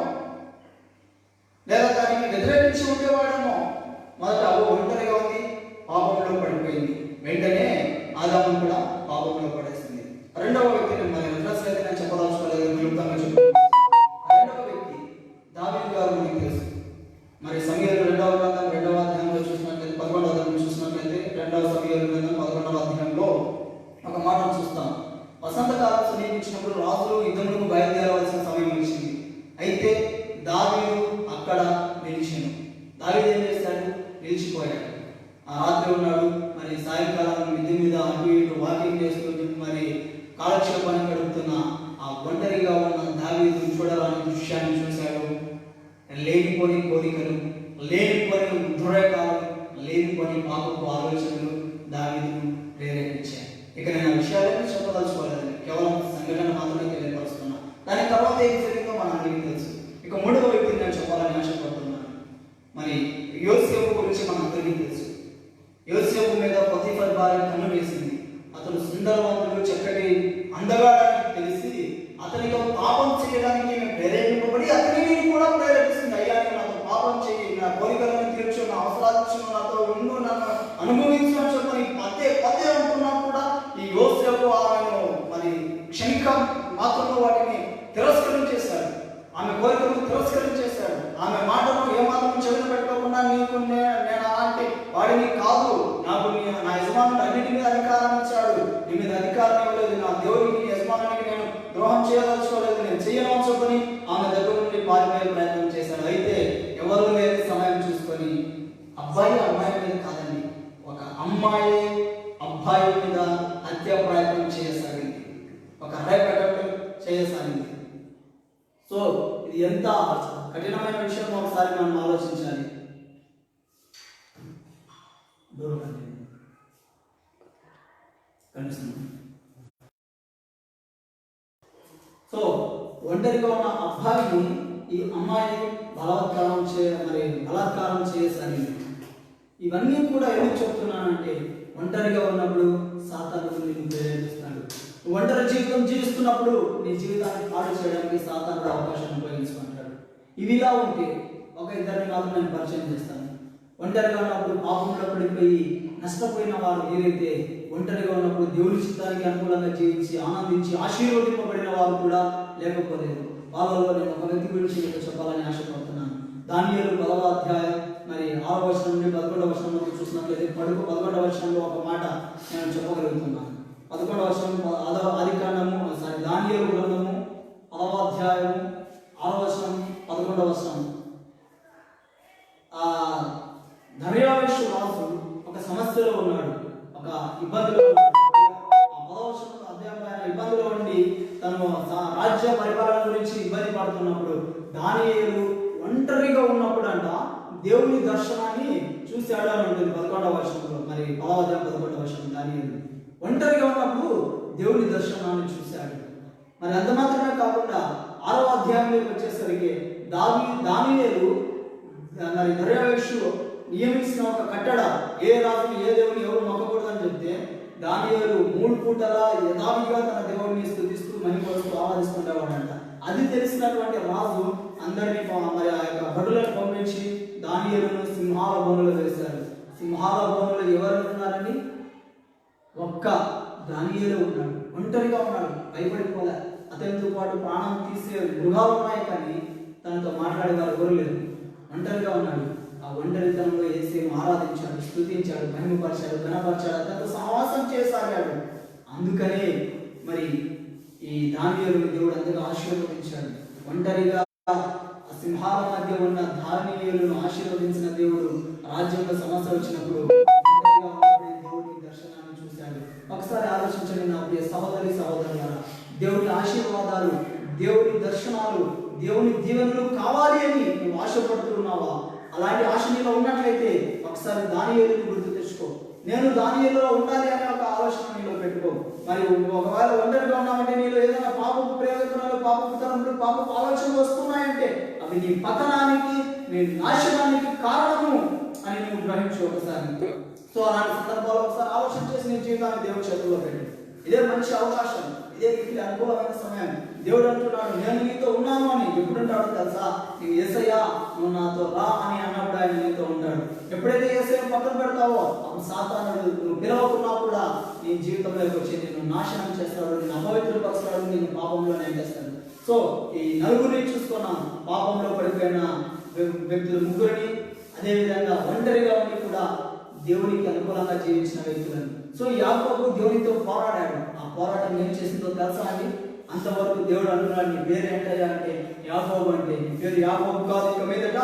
లేదా దానికి వ్యతిరేకించి ఉండేవాడేమో. మొదట అవ్వ ఒంటరిగా ఉంది, పాపంలో పడిపోయింది. వెంటనే ఆదామును కూడా పాపంలో పడేసింది. రెండవ వ్యక్తిని మరి రిఫరెన్స్ అయితే నేను చెప్పదలుచుకోలేదు, క్లుప్తంగా చెప్తాను. రెండవ వ్యక్తి దావీదు గారు మనకు తెలుసు. మరి సమూయేలు 2వ గ్రంథం 2వ అధ్యాయంలో చూసినట్లయితే 11వ అధ్యాయం చూసినట్లయితే 2వ సమూయేలు గ్రంథం 11వ అధ్యాయంలో ఒక మాటను చూస్తాం. వసంతకాలం సమీపించినప్పుడు రాజులు యుద్ధములకు బయలుదేరవలసిన సమయం వచ్చింది. అయితే దావీదు అక్కడ నిలిచాను. దావీదు ఏం చేశాడు? నిలిచిపోయాడు. ఆ రాత్రి ఉన్నాడు. మరి సాయంకాలం మిద్ది మీద అటు ఇటు వాకింగ్ చేస్తూ మరి కాలక్షేపాన్ని గడుపుతున్న ఆ ఒంటరిగా ఉన్న దావీదు చూడరాని దృశ్యాన్ని చూశాడు. లేనిపోని కోరికలు, లేనిపోని దురేకాలు, లేనిపోని పాపపు ఆలోచనలు దావీదును ప్రేరేపించాయి. ఇక నేను ఆ విషయాలన్నీ చెప్పదలుచుకోలేదు, కేవలం సంఘటన మాత్రమే తెలియపరుస్తున్నా. దాని తర్వాత ఏం జరిగిందో మనందరికీ తెలుసు. ఇక మూడవ వ్యక్తిని నేను చెప్పాలని ఆశపడుతున్నాను. మరి యోసేపు గురించి మనందరికీ తెలుసు. యోసేపు మీద పొతీఫర్ భార్య కన్ను వేసింది. అతను సుందరవంతుడు, చక్కటి అందగాడని తెలిసి అతనితో పాపం చేయడానికి ప్రేరేపింపబడి అతనిని కూడా ప్రేరేపిస్తుంది. అయ్యా, నాతో పాపం చేయి, నా కోరికలను తీర్చు, నా అవసరాలు నాతో ఉండు, నన్ను అనుభవించు అని చెప్పని పదే అంటున్నా కూడా ఈ యోసేపు ఆమెను మరి క్షణిక మాత్రంలో వాటిని తిరస్కరించేశాడు. ఆమె కోరికలను తిరస్కరించేశాడు. ఆమె మాటను ఏమాత్రం చెవిన పెట్టుకోకుండా నీకు నేను అలాంటి వాడిని కాదు, నాకు నా యజమానుడు అన్నిటి మీద అధికారం ఇచ్చాడు, నీ మీద అధికారం ఇవ్వలేదు, నా దేవుడికి యజమానునికి నేను ద్రోహం చేయదలుచుకోలేదు, నేను చేయను చెప్పని ఆమె దగ్గర నుండి పారిపోయే ప్రయత్నం చేశాడు. అయితే ఎవరు లేని సమయం చూసుకొని అబ్బాయి మీద కాదండి, ఒక అమ్మాయి అబ్బాయి మీద హత్య ప్రయత్నం చేయసాగింది, ఒక రేప్ అటెంప్ట్ చేయసాగింది. సో ఇది ఎంత కఠినమైన విషయం ఒకసారి మనం ఆలోచించాలి. సో ఒంటరిగా ఉన్న అబ్బాయిని ఈ అమ్మాయి బలాత్కారం చేయసాగింది. ఇవన్నీ కూడా ఎందుకు చెప్తున్నానంటే, ఒంటరిగా ఉన్నప్పుడు సాతానుడు నిన్ను ప్రేరేపిస్తాడు. ఒంటరి జీవితం జీవిస్తున్నప్పుడు నీ జీవితాన్ని పాడు చేయడానికి సాతానుడు అవకాశాన్ని ఉపయోగించుకుంటాడు. ఇవి ఇలా ఉంటే ఒక ఇద్దరిని మాత్రం నేను పరిచయం చేస్తాను. ఒంటరిగా ఉన్నప్పుడు పాపంలో పడిపోయి నష్టపోయిన వారు ఏదైతే ఒంటరిగా ఉన్నప్పుడు దేవుని చిత్తానికి అనుకూలంగా జీవించి ఆనందించి ఆశీర్వదింపబడిన వారు కూడా లేకపోలేదు. వాళ్ళలో నేను ఒక వ్యక్తి గురించి మీకు చెప్పాలని ఆశపడుతున్నాను. దానియేలు 10వ అధ్యాయం మరి 6వ వచనం నుండి 11వ వచనం వరకు చూసినట్లయితే 11వ వచనంలో ఒక మాట నేను చెప్పగలుగుతున్నాను. 11వ వచనం దానియేలు గ్రంథము 10వ అధ్యాయం 6వ వచనం 11వ వచనం. దర్యావేషు రాజు ఒక సమస్యలో ఉన్నాడు, ఒక ఇబ్బందిలో ఉన్నాడు. ఇబ్బందిలో ఉండి తను రాజ్య పరిపాలన గురించి ఇబ్బంది పడుతున్నప్పుడు దానియేలు ఒంటరిగా ఉన్నప్పుడు అంట దేవుని దర్శనాన్ని చూశాడు అని ఉంటుంది 11వ వచనంలో. మరి 10వ అధ్యాయం 11వ వచనం. దానియేలు ఒంటరిగా ఉన్నప్పుడు దేవుని దర్శనాన్ని చూశాడు. మరి అంత మాత్రమే కాకుండా 6వ అధ్యాయంలోకి వచ్చేసరికి దానియేలు మరి దర్యావేషు నియమించిన ఒక కట్టడ, ఏ రాజు ఏ దేవుని ఎవరు మొక్కకూడదని చెప్తే దానియేలు 3 పూటలా యథావిధిగా తన దేవుడిని స్తుతిస్తూ మహిమపరుస్తూ ఆరాధిస్తుండేవాడంట. అది తెలిసినటువంటి రాజు అందరినీ మరి ఆ యొక్క భటులను పంపించి దానియేలును సింహాల బోనులో వేశారు. సింహాల బోనులో ఎవరు ఉన్నారని? ఒక్క దానియేలు ఉన్నాడు. ఒంటరిగా ఉన్నాడు, భయపడిపోలే. అతనితో పాటు ప్రాణం తీసే మృగాలు ఉన్నాయి, కానీ తనతో మాట్లాడేవారు ఎవరు లేరు. ఒంటరిగా ఉన్నాడు. ఆ ఒంటరితనంలో యేసును ఆరాధించాడు, స్తుతించాడు, మహిమపరిచాడు, ఘనపరిచాడు, అతనితో సహవాసం చేసాగాడు. అందుకనే మరి ఈ దానియేలును దేవుడు అంతగా ఆశీర్వదించాడు. ఒంటరిగా సింహాల మధ్య ఉన్న దానియేలును ఆశీర్వదించిన దేవుడు రాజ్యంలో సమస్య వచ్చినప్పుడు ఒంటరిగా ఉన్నప్పుడు దేవుడి దర్శనాన్ని చూశాడు. ఒకసారి ఆలోచించండి నా ప్రియ సహోదరి సహోదరులారా, దేవుని ఆశీర్వాదాలు, దేవుని దర్శనాలు, దేవుని దీవెనలు కావాలి అని నువ్వు ఆశపడుతున్నావా? అలాంటి ఆశ నీలో ఉన్నట్లయితే ఒకసారి దానియేలును గుర్తు తెచ్చుకో. నేను దానియేలులో ఉండాలి అనే ఒక ఆలోచన నీలో పెట్టుకో. మరి ఒకవేళ ఒంటరిగా ఉన్నామంటే నీలో ఏదైనా పాపపు ప్రయోజనాలు, పాపపు తలంపులు, పాపపు ఆలోచనలు వస్తున్నాయంటే అవి నీ పతనానికి, నీ నాశనానికి కారణము అని నువ్వు గ్రహించు ఒకసారి. సో అలాంటి సందర్భాలు ఒకసారి ఆలోచన చేసి నీ జీవితాన్ని దేవుడి చేతుల్లో పెట్టు. ఇదే మంచి అవకాశం, ఇదే నీకు అనుకూలమైన సమయం. దేవుడు అంటున్నాడు, నేను నీతో ఉన్నాను అని. ఎప్పుడు అంటాడో తెలుసా? నీవు యేసయ్యా నువ్వు నాతో రా అని అన్నప్పుడు ఆయన నీతో ఉంటాడు. ఎప్పుడైతే యేసయ్యను పక్కన పెడతావో అప్పుడు సాతానుడు నువ్వు పిలవకున్నా కూడా నీ జీవితంలోకి వచ్చి నిన్ను నాశనం చేస్తాడు, నిన్ను అపవిత్రపరుస్తాడు, నిన్ను పాపంలో నేస్తాడు. సో ఈ నలుగురిని చూసుకున్నాం. పాపంలో పడిపోయిన వ్యక్తులు ముగ్గురిని, అదేవిధంగా ఒంటరిగా ఉండి కూడా దేవునికి అనుకూలంగా జీవించిన వ్యక్తులను. సో యాకోబు దేవునితో పోరాడాడు. ఆ పోరాటం ఏం చేసిందో తెలుసా అండి? అంతవరకు దేవుడు అంటున్నాడు, నీ పేరు ఏంటయ్యా అంటే యాకోబు. అంటే నీ పేరు యాకోబు కాదు, ఇక మీదట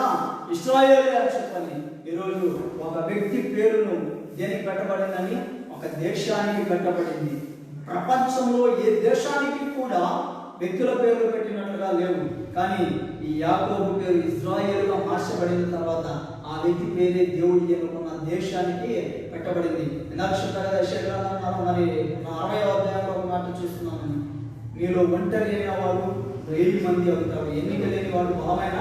ఇశ్రాయేలే అని చెప్పండి. ఈరోజు ఒక వ్యక్తి పేరును దేనికి పెట్టబడిందని? ఒక దేశానికి పెట్టబడింది. ప్రపంచంలో ఏ దేశానికి కూడా వ్యక్తుల పేర్లు పెట్టినట్లుగా లేవు, కానీ ఈ యాకోబు పేరు ఇశ్రాయేలుగా మార్చబడిన తర్వాత ఆ వ్యక్తి పేరే దేవుడు ఎన్నుకున్న దేశానికి పెట్టబడింది. మరి 60వ అధ్యాయంలో ఒక మాట చూస్తున్నాను, మీలో ఒంటరి అయిన వాడు 1000 మంది అవుతాడు, ఎన్నిక లేని వాడు బలమైన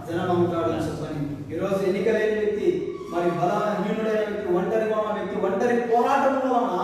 జనం అవుతాడు అని చెప్పని. ఈరోజు ఎన్నిక లేని వ్యక్తి, మరి బలహీనుడైన వ్యక్తి, ఒంటరిగా ఉన్న వ్యక్తి ఒంటరి పోరాటం వలన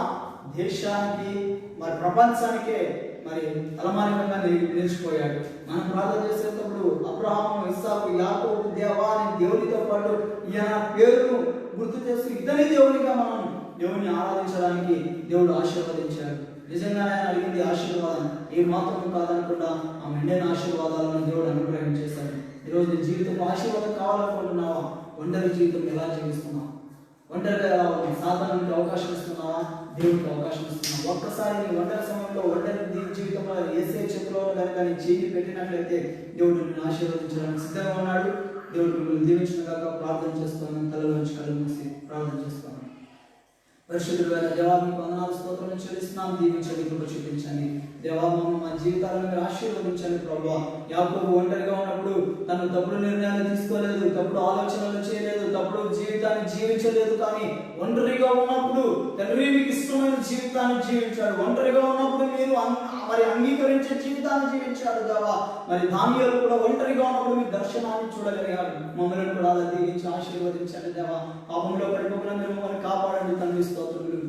దేశానికి, మరి ప్రపంచానికే మరి తలమానికంగా నిలిచిపోయాడు. మనం ప్రార్థన చేసేటప్పుడు అబ్రహాము, ఇస్సాకు, యాకోబు దేవా అని దేవునితో పాటు ఈయన పేరును గుర్తు చేస్తూ ఇతని దేవునిగా మనం దేవుని ఆరాధించడానికి దేవుడు ఆశీర్వదించాడు. నిజంగానే ఆయన అడిగింది ఆశీర్వాదం, ఏ మాత్రం కాదనకుండా ఆ మెండైన ఆశీర్వాదాలను దేవుడు అనుగ్రహించేశాడు. ఈరోజు నీ జీవితంలో ఆశీర్వాదం కావాలనుకుంటున్నావా? ఒంటరి జీవితం ఎలా జీవిస్తున్నావు? ఒంటరిగా ఎలా ఉంది? సాధారణకి అవకాశం ఇస్తున్నావా? దేవుడికి అవకాశం ఇస్తున్నావా? ఒక్కసారి నీ ఒంటరి సమయంలో ఒంటరి జీవితంలో యేసే చేతిలో కనుక నీ చేయి పెట్టినట్లయితే దేవుడు నిన్ను ఆశీర్వదించడానికి సిద్ధంగా ఉన్నాడు. దేవుడు మిమ్మల్ని దీవించిన కాక ప్రార్థన చేస్తున్నాను. తలలోంచి కళ్ళు మూసి ప్రార్థన చేస్తున్నాను. పరిశుద్ధుడైన దేవా, మీకు వందనాలు స్తోత్రం చెల్లిస్తున్నాం. దీవించండి, కృప చూపించండి దేవా. మా జీవితాలను మీరు ఆశీర్వదించండి ప్రభువా. యాకోబు ఒంటరిగా ఉన్నప్పుడు తను తప్పుడు నిర్ణయాలు తీసుకోలేదు, తప్పుడు ఆలోచనలు చేయలేదు, తప్పుడు జీవితాన్ని జీవించలేదు. కానీ ఒంటరిగా ఉన్నప్పుడు తండ్రి మీకు ఇష్టమైన జీవితాన్ని జీవించాడు. ఒంటరిగా ఉన్నప్పుడు మీరు మరి అంగీకరించే జీవితాన్ని జీవించాడు దేవా. మరి దానియేలు కూడా ఒంటరిగా ఉన్నప్పుడు మీ దర్శనాన్ని చూడగలిగాడు. మమ్మల్ని కూడా అలా దీవించి ఆశీర్వదించండి దేవా. పాపంలో పడిపోకుండా మీరు మమ్మల్ని కాపాడండి తండ్రి. స్తోత్రులు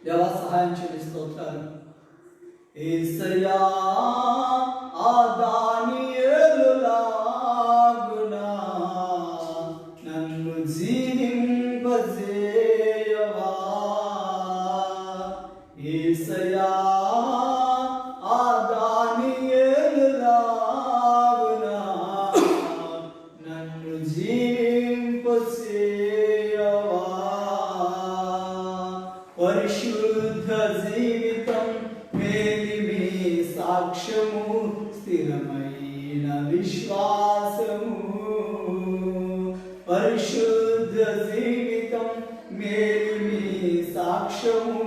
దేవా, సహాయం చేయండి. స్తోత్రాలు యేసయ్యా. ఆ దానియేలులాగునా నన్ను జీవింపజేయవా యేసయ్యా. ఆ దానియేలులాగునా నన్ను జీవింపజేయవా. పరిశుద్ధ జీవితం, మేలిమి సాక్ష్యము, స్థిరమైన విశ్వాసము. పరిశుద్ధ జీవితం, మేలిమి సాక్ష్యము,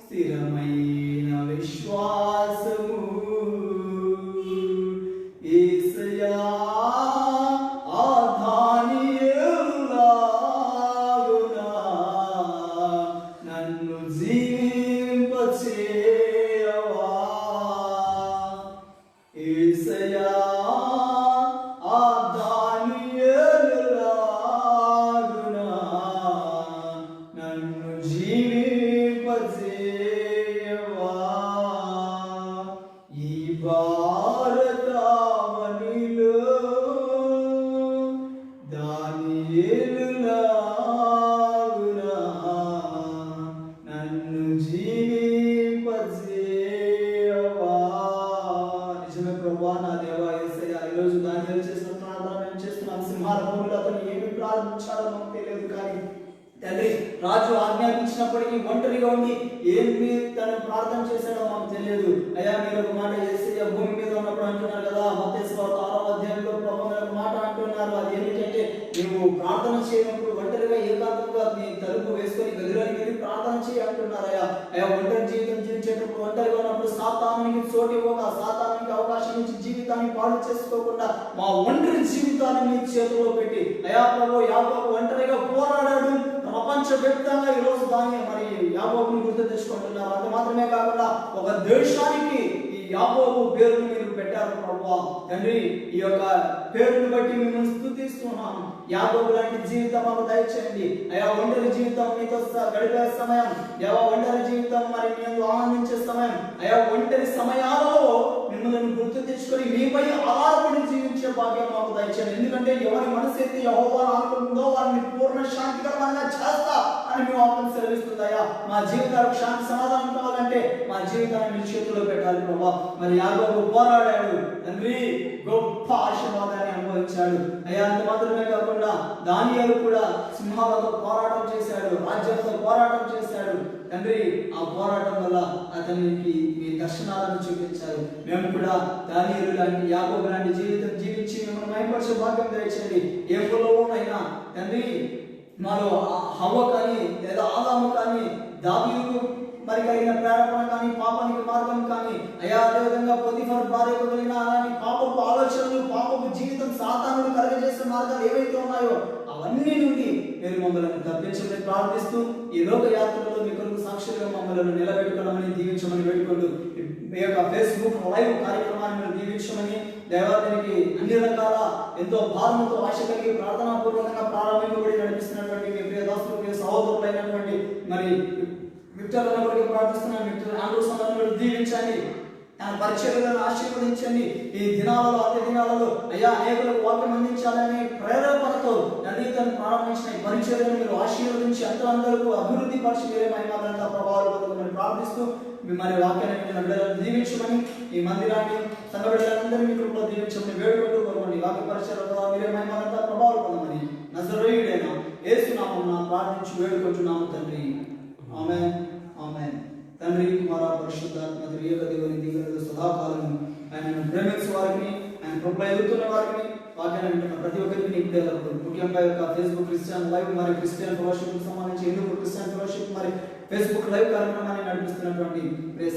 స్థిరమైన విశ్వాసము. యేసయ్యా. ఆ దానియేలులాగునా నన్ను జీవింపచేయవా యేసయ్యా. ఆ దానియేలులాగునా సందర్భంలో అతను ఏమి ప్రార్థించాడో మాకు తెలియదు, కానీ తండ్రి రాజు ఆజ్ఞాపించినప్పటికీ ఒంటరిగా ఉండి ఏమి తను ప్రార్థన చేశాడో మాకు తెలియదు. అయ్యా మీరు ఒక మాట యేసయ్య భూమి మీద ఉన్నప్పుడు అంటున్నారు కదా, మత్తయి సువార్త 6వ అధ్యాయంలో ప్రభువు ఒక మాట అంటున్నారు. అది ఏంటంటే నీవు ప్రార్థన చేయనప్పుడు ఒంటరిగా ఏకాంతంగా నీ తలుపు వేసుకొని గదిలోకి వెళ్ళి ప్రార్థన చేయి అంటున్నారు. అయ్యా ఒంటరి జీవితం జీవించేటప్పుడు ఒంటరిగా ఉన్నప్పుడు సాతానునికి చోటు ఇవ్వగా, సాతానునికి అవకాశం ఇచ్చి జీవితాన్ని పాడు చేసుకోకుండా మా ఒంటరి జీవితాన్ని నీ చేతిలో పెట్టి అయ్యా ప్రభు యాకోబు ఒంటరిగా పోరాడాడు. ప్రపంచవ్యాప్తంగా ఈ రోజు దాన్ని మరి యాకోబుని గుర్తు తెచ్చుకుంటున్నారు. అంత మాత్రమే కాకుండా ఒక దేశానికి ఈ యాకోబు పేరును మీరు పెట్టారు ప్రభువా. తండ్రి ఈ యొక్క పేరును బట్టి మిమ్మల్ని స్తుతిస్తున్నాం. యాకోబు లాంటి జీవితం మాకు దయచేయండి అయ్యా. ఒంటరి జీవితం మీతో గడిపే సమయం, దేవా ఒంటరి జీవితం మరి మేము ఆనందించే సమయం అయ్యా. ఒంటరి సమయాలలో మిమ్మల్ని గుర్తు తెచ్చుకొని మీపై ఆధారపడి జీవించే భాగ్యం మాకు దయచేయండి. ఎందుకంటే ఎవరి మనసు ఎత్తి యెహోవాను ఆనుకుంటుందో వారిని పూర్ణ శాంతికరంగా చేస్తా అని మేము వాక్యం సెలవిస్తుందయ్యా. మా జీవితాలకు శాంతి సమాధానం కావాలంటే మా జీవితాన్ని మీ చేతుల్లో పెట్టాలి ప్రభా. మరి యాకోబు పోరాడాడు తండ్రి, గొప్ప ఆశీర్వాదాన్ని అనుభవించాడు అయ్యా. అంత మాత్రమే కాకుండా దానియేలు కూడా సింహాలతో పోరాటం చేశాడు, రాజ్యంతో పోరాటం చేశాడు తండ్రి. ఆ పోరాటం వల్ల అతనికి మీ దర్శనాలను చూపించారు. మేము కూడా దానియేలు లాంటి యాకోబు లాంటి జీవితం జీవించి మిమ్మల్ని మహిమపరిచే భాగ్యం దయచేయండి. ఏ కులమునైనా తండ్రి మాలో హవ్వ కానీ లేదా ఆదాము కానీ దావీదు మరి కలిగిన ప్రేరేపణ కానీ పాపానికి మార్గం కానీ అయ్యా, అదేవిధంగా పొతిఫర్ భార్యకు కలిగిన అలాంటి పాపపు ఆలోచనలు, పాపపు జీవితం, సాతానుడు కలుగజేసే మార్గాలు ఏవైతే ఉన్నాయో అవన్నీ నుండి మీరు మమ్మల్ని తప్పించమని ప్రార్థిస్తూ ఈ లోక యాత్రలో మీ కొరకు సాక్షిగా మమ్మల్ని నిలబెట్టుకోవడమని దీవించమని పెట్టుకుంటూ మీ యొక్క ఫేస్బుక్ లైవ్ కార్యక్రమాన్ని మీరు దీవించమని దేవాలయానికి అన్ని రకాల ఎంతో భారంతో ఆశ కలిగి ప్రార్థనాపూర్వకంగా ప్రారంభింపబడి నడిపిస్తున్నటువంటి మీ ప్రియ దాసులు, ప్రియ సహోదరులైనటువంటి మరి విక్టర్ కొరకు ప్రార్థిస్తున్నాను. విక్టర్ ఆండ్రూస్ అన్నను దీవించండి, ఆయన పరిచర్యలను ఆశీర్వదించండి. ఈ దినాలలో అన్ని దినాలలో అయ్యా అనేకులకు వాక్యం అందించాలనే ప్రేరేపణతో తను ప్రారంభించిన ఈ పరిచర్యను మీరు ఆశీర్వదించి అందరూ అభివృద్ధి పరిచి మీరే మహిమానంతా ప్రభావాలు పొందుకోమని ప్రార్థిస్తూ మరి వాక్యాన్ని బిడ్డలను దీవించమని, ఈ మందిరాన్ని సంఘ బిడ్డలందరినీ మీ కృపలో దీవించమని వేడుకుంటూ కోరుకోండి. వాక్య పరిచర్యలో మీరే మహిమానంతా ప్రభావాలు పొందమని నజరేయుడైన యేసు నామమున ప్రార్థించి వేడుకుంటున్నాము తండ్రి. ఆమేన్, ఆమేన్. తండ్రి కుమార పరిశుద్ధాత్మ త్రియేక దేవుని దీవెనలు సదాకాలం ఆయనను ప్రేమించే వారిని, ఆయన కృపలో ఎదుగుతున్న వారిని, వాక్యాన్ని వింటున్న ప్రతి ఒక్కరికి ఇప్పుడే ముఖ్యంగా యొక్క ఫేస్బుక్ క్రిస్టియన్ లైవ్ మరి క్రిస్టియన్ ఫెలోషిప్ సంబంధించి హిందూ క్రిస్టియన్ ఫెలోషిప్ మరి ఫేస్బుక్ లైవ్ కార్యక్రమాన్ని నడిపిస్తున్నటువంటి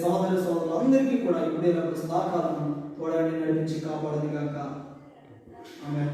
సహోదరు సహోదరులందరికీ కూడా ఇప్పుడే సదాకాలం తోడని నడిపించి కాపాడదు గాక. ఆమేన్.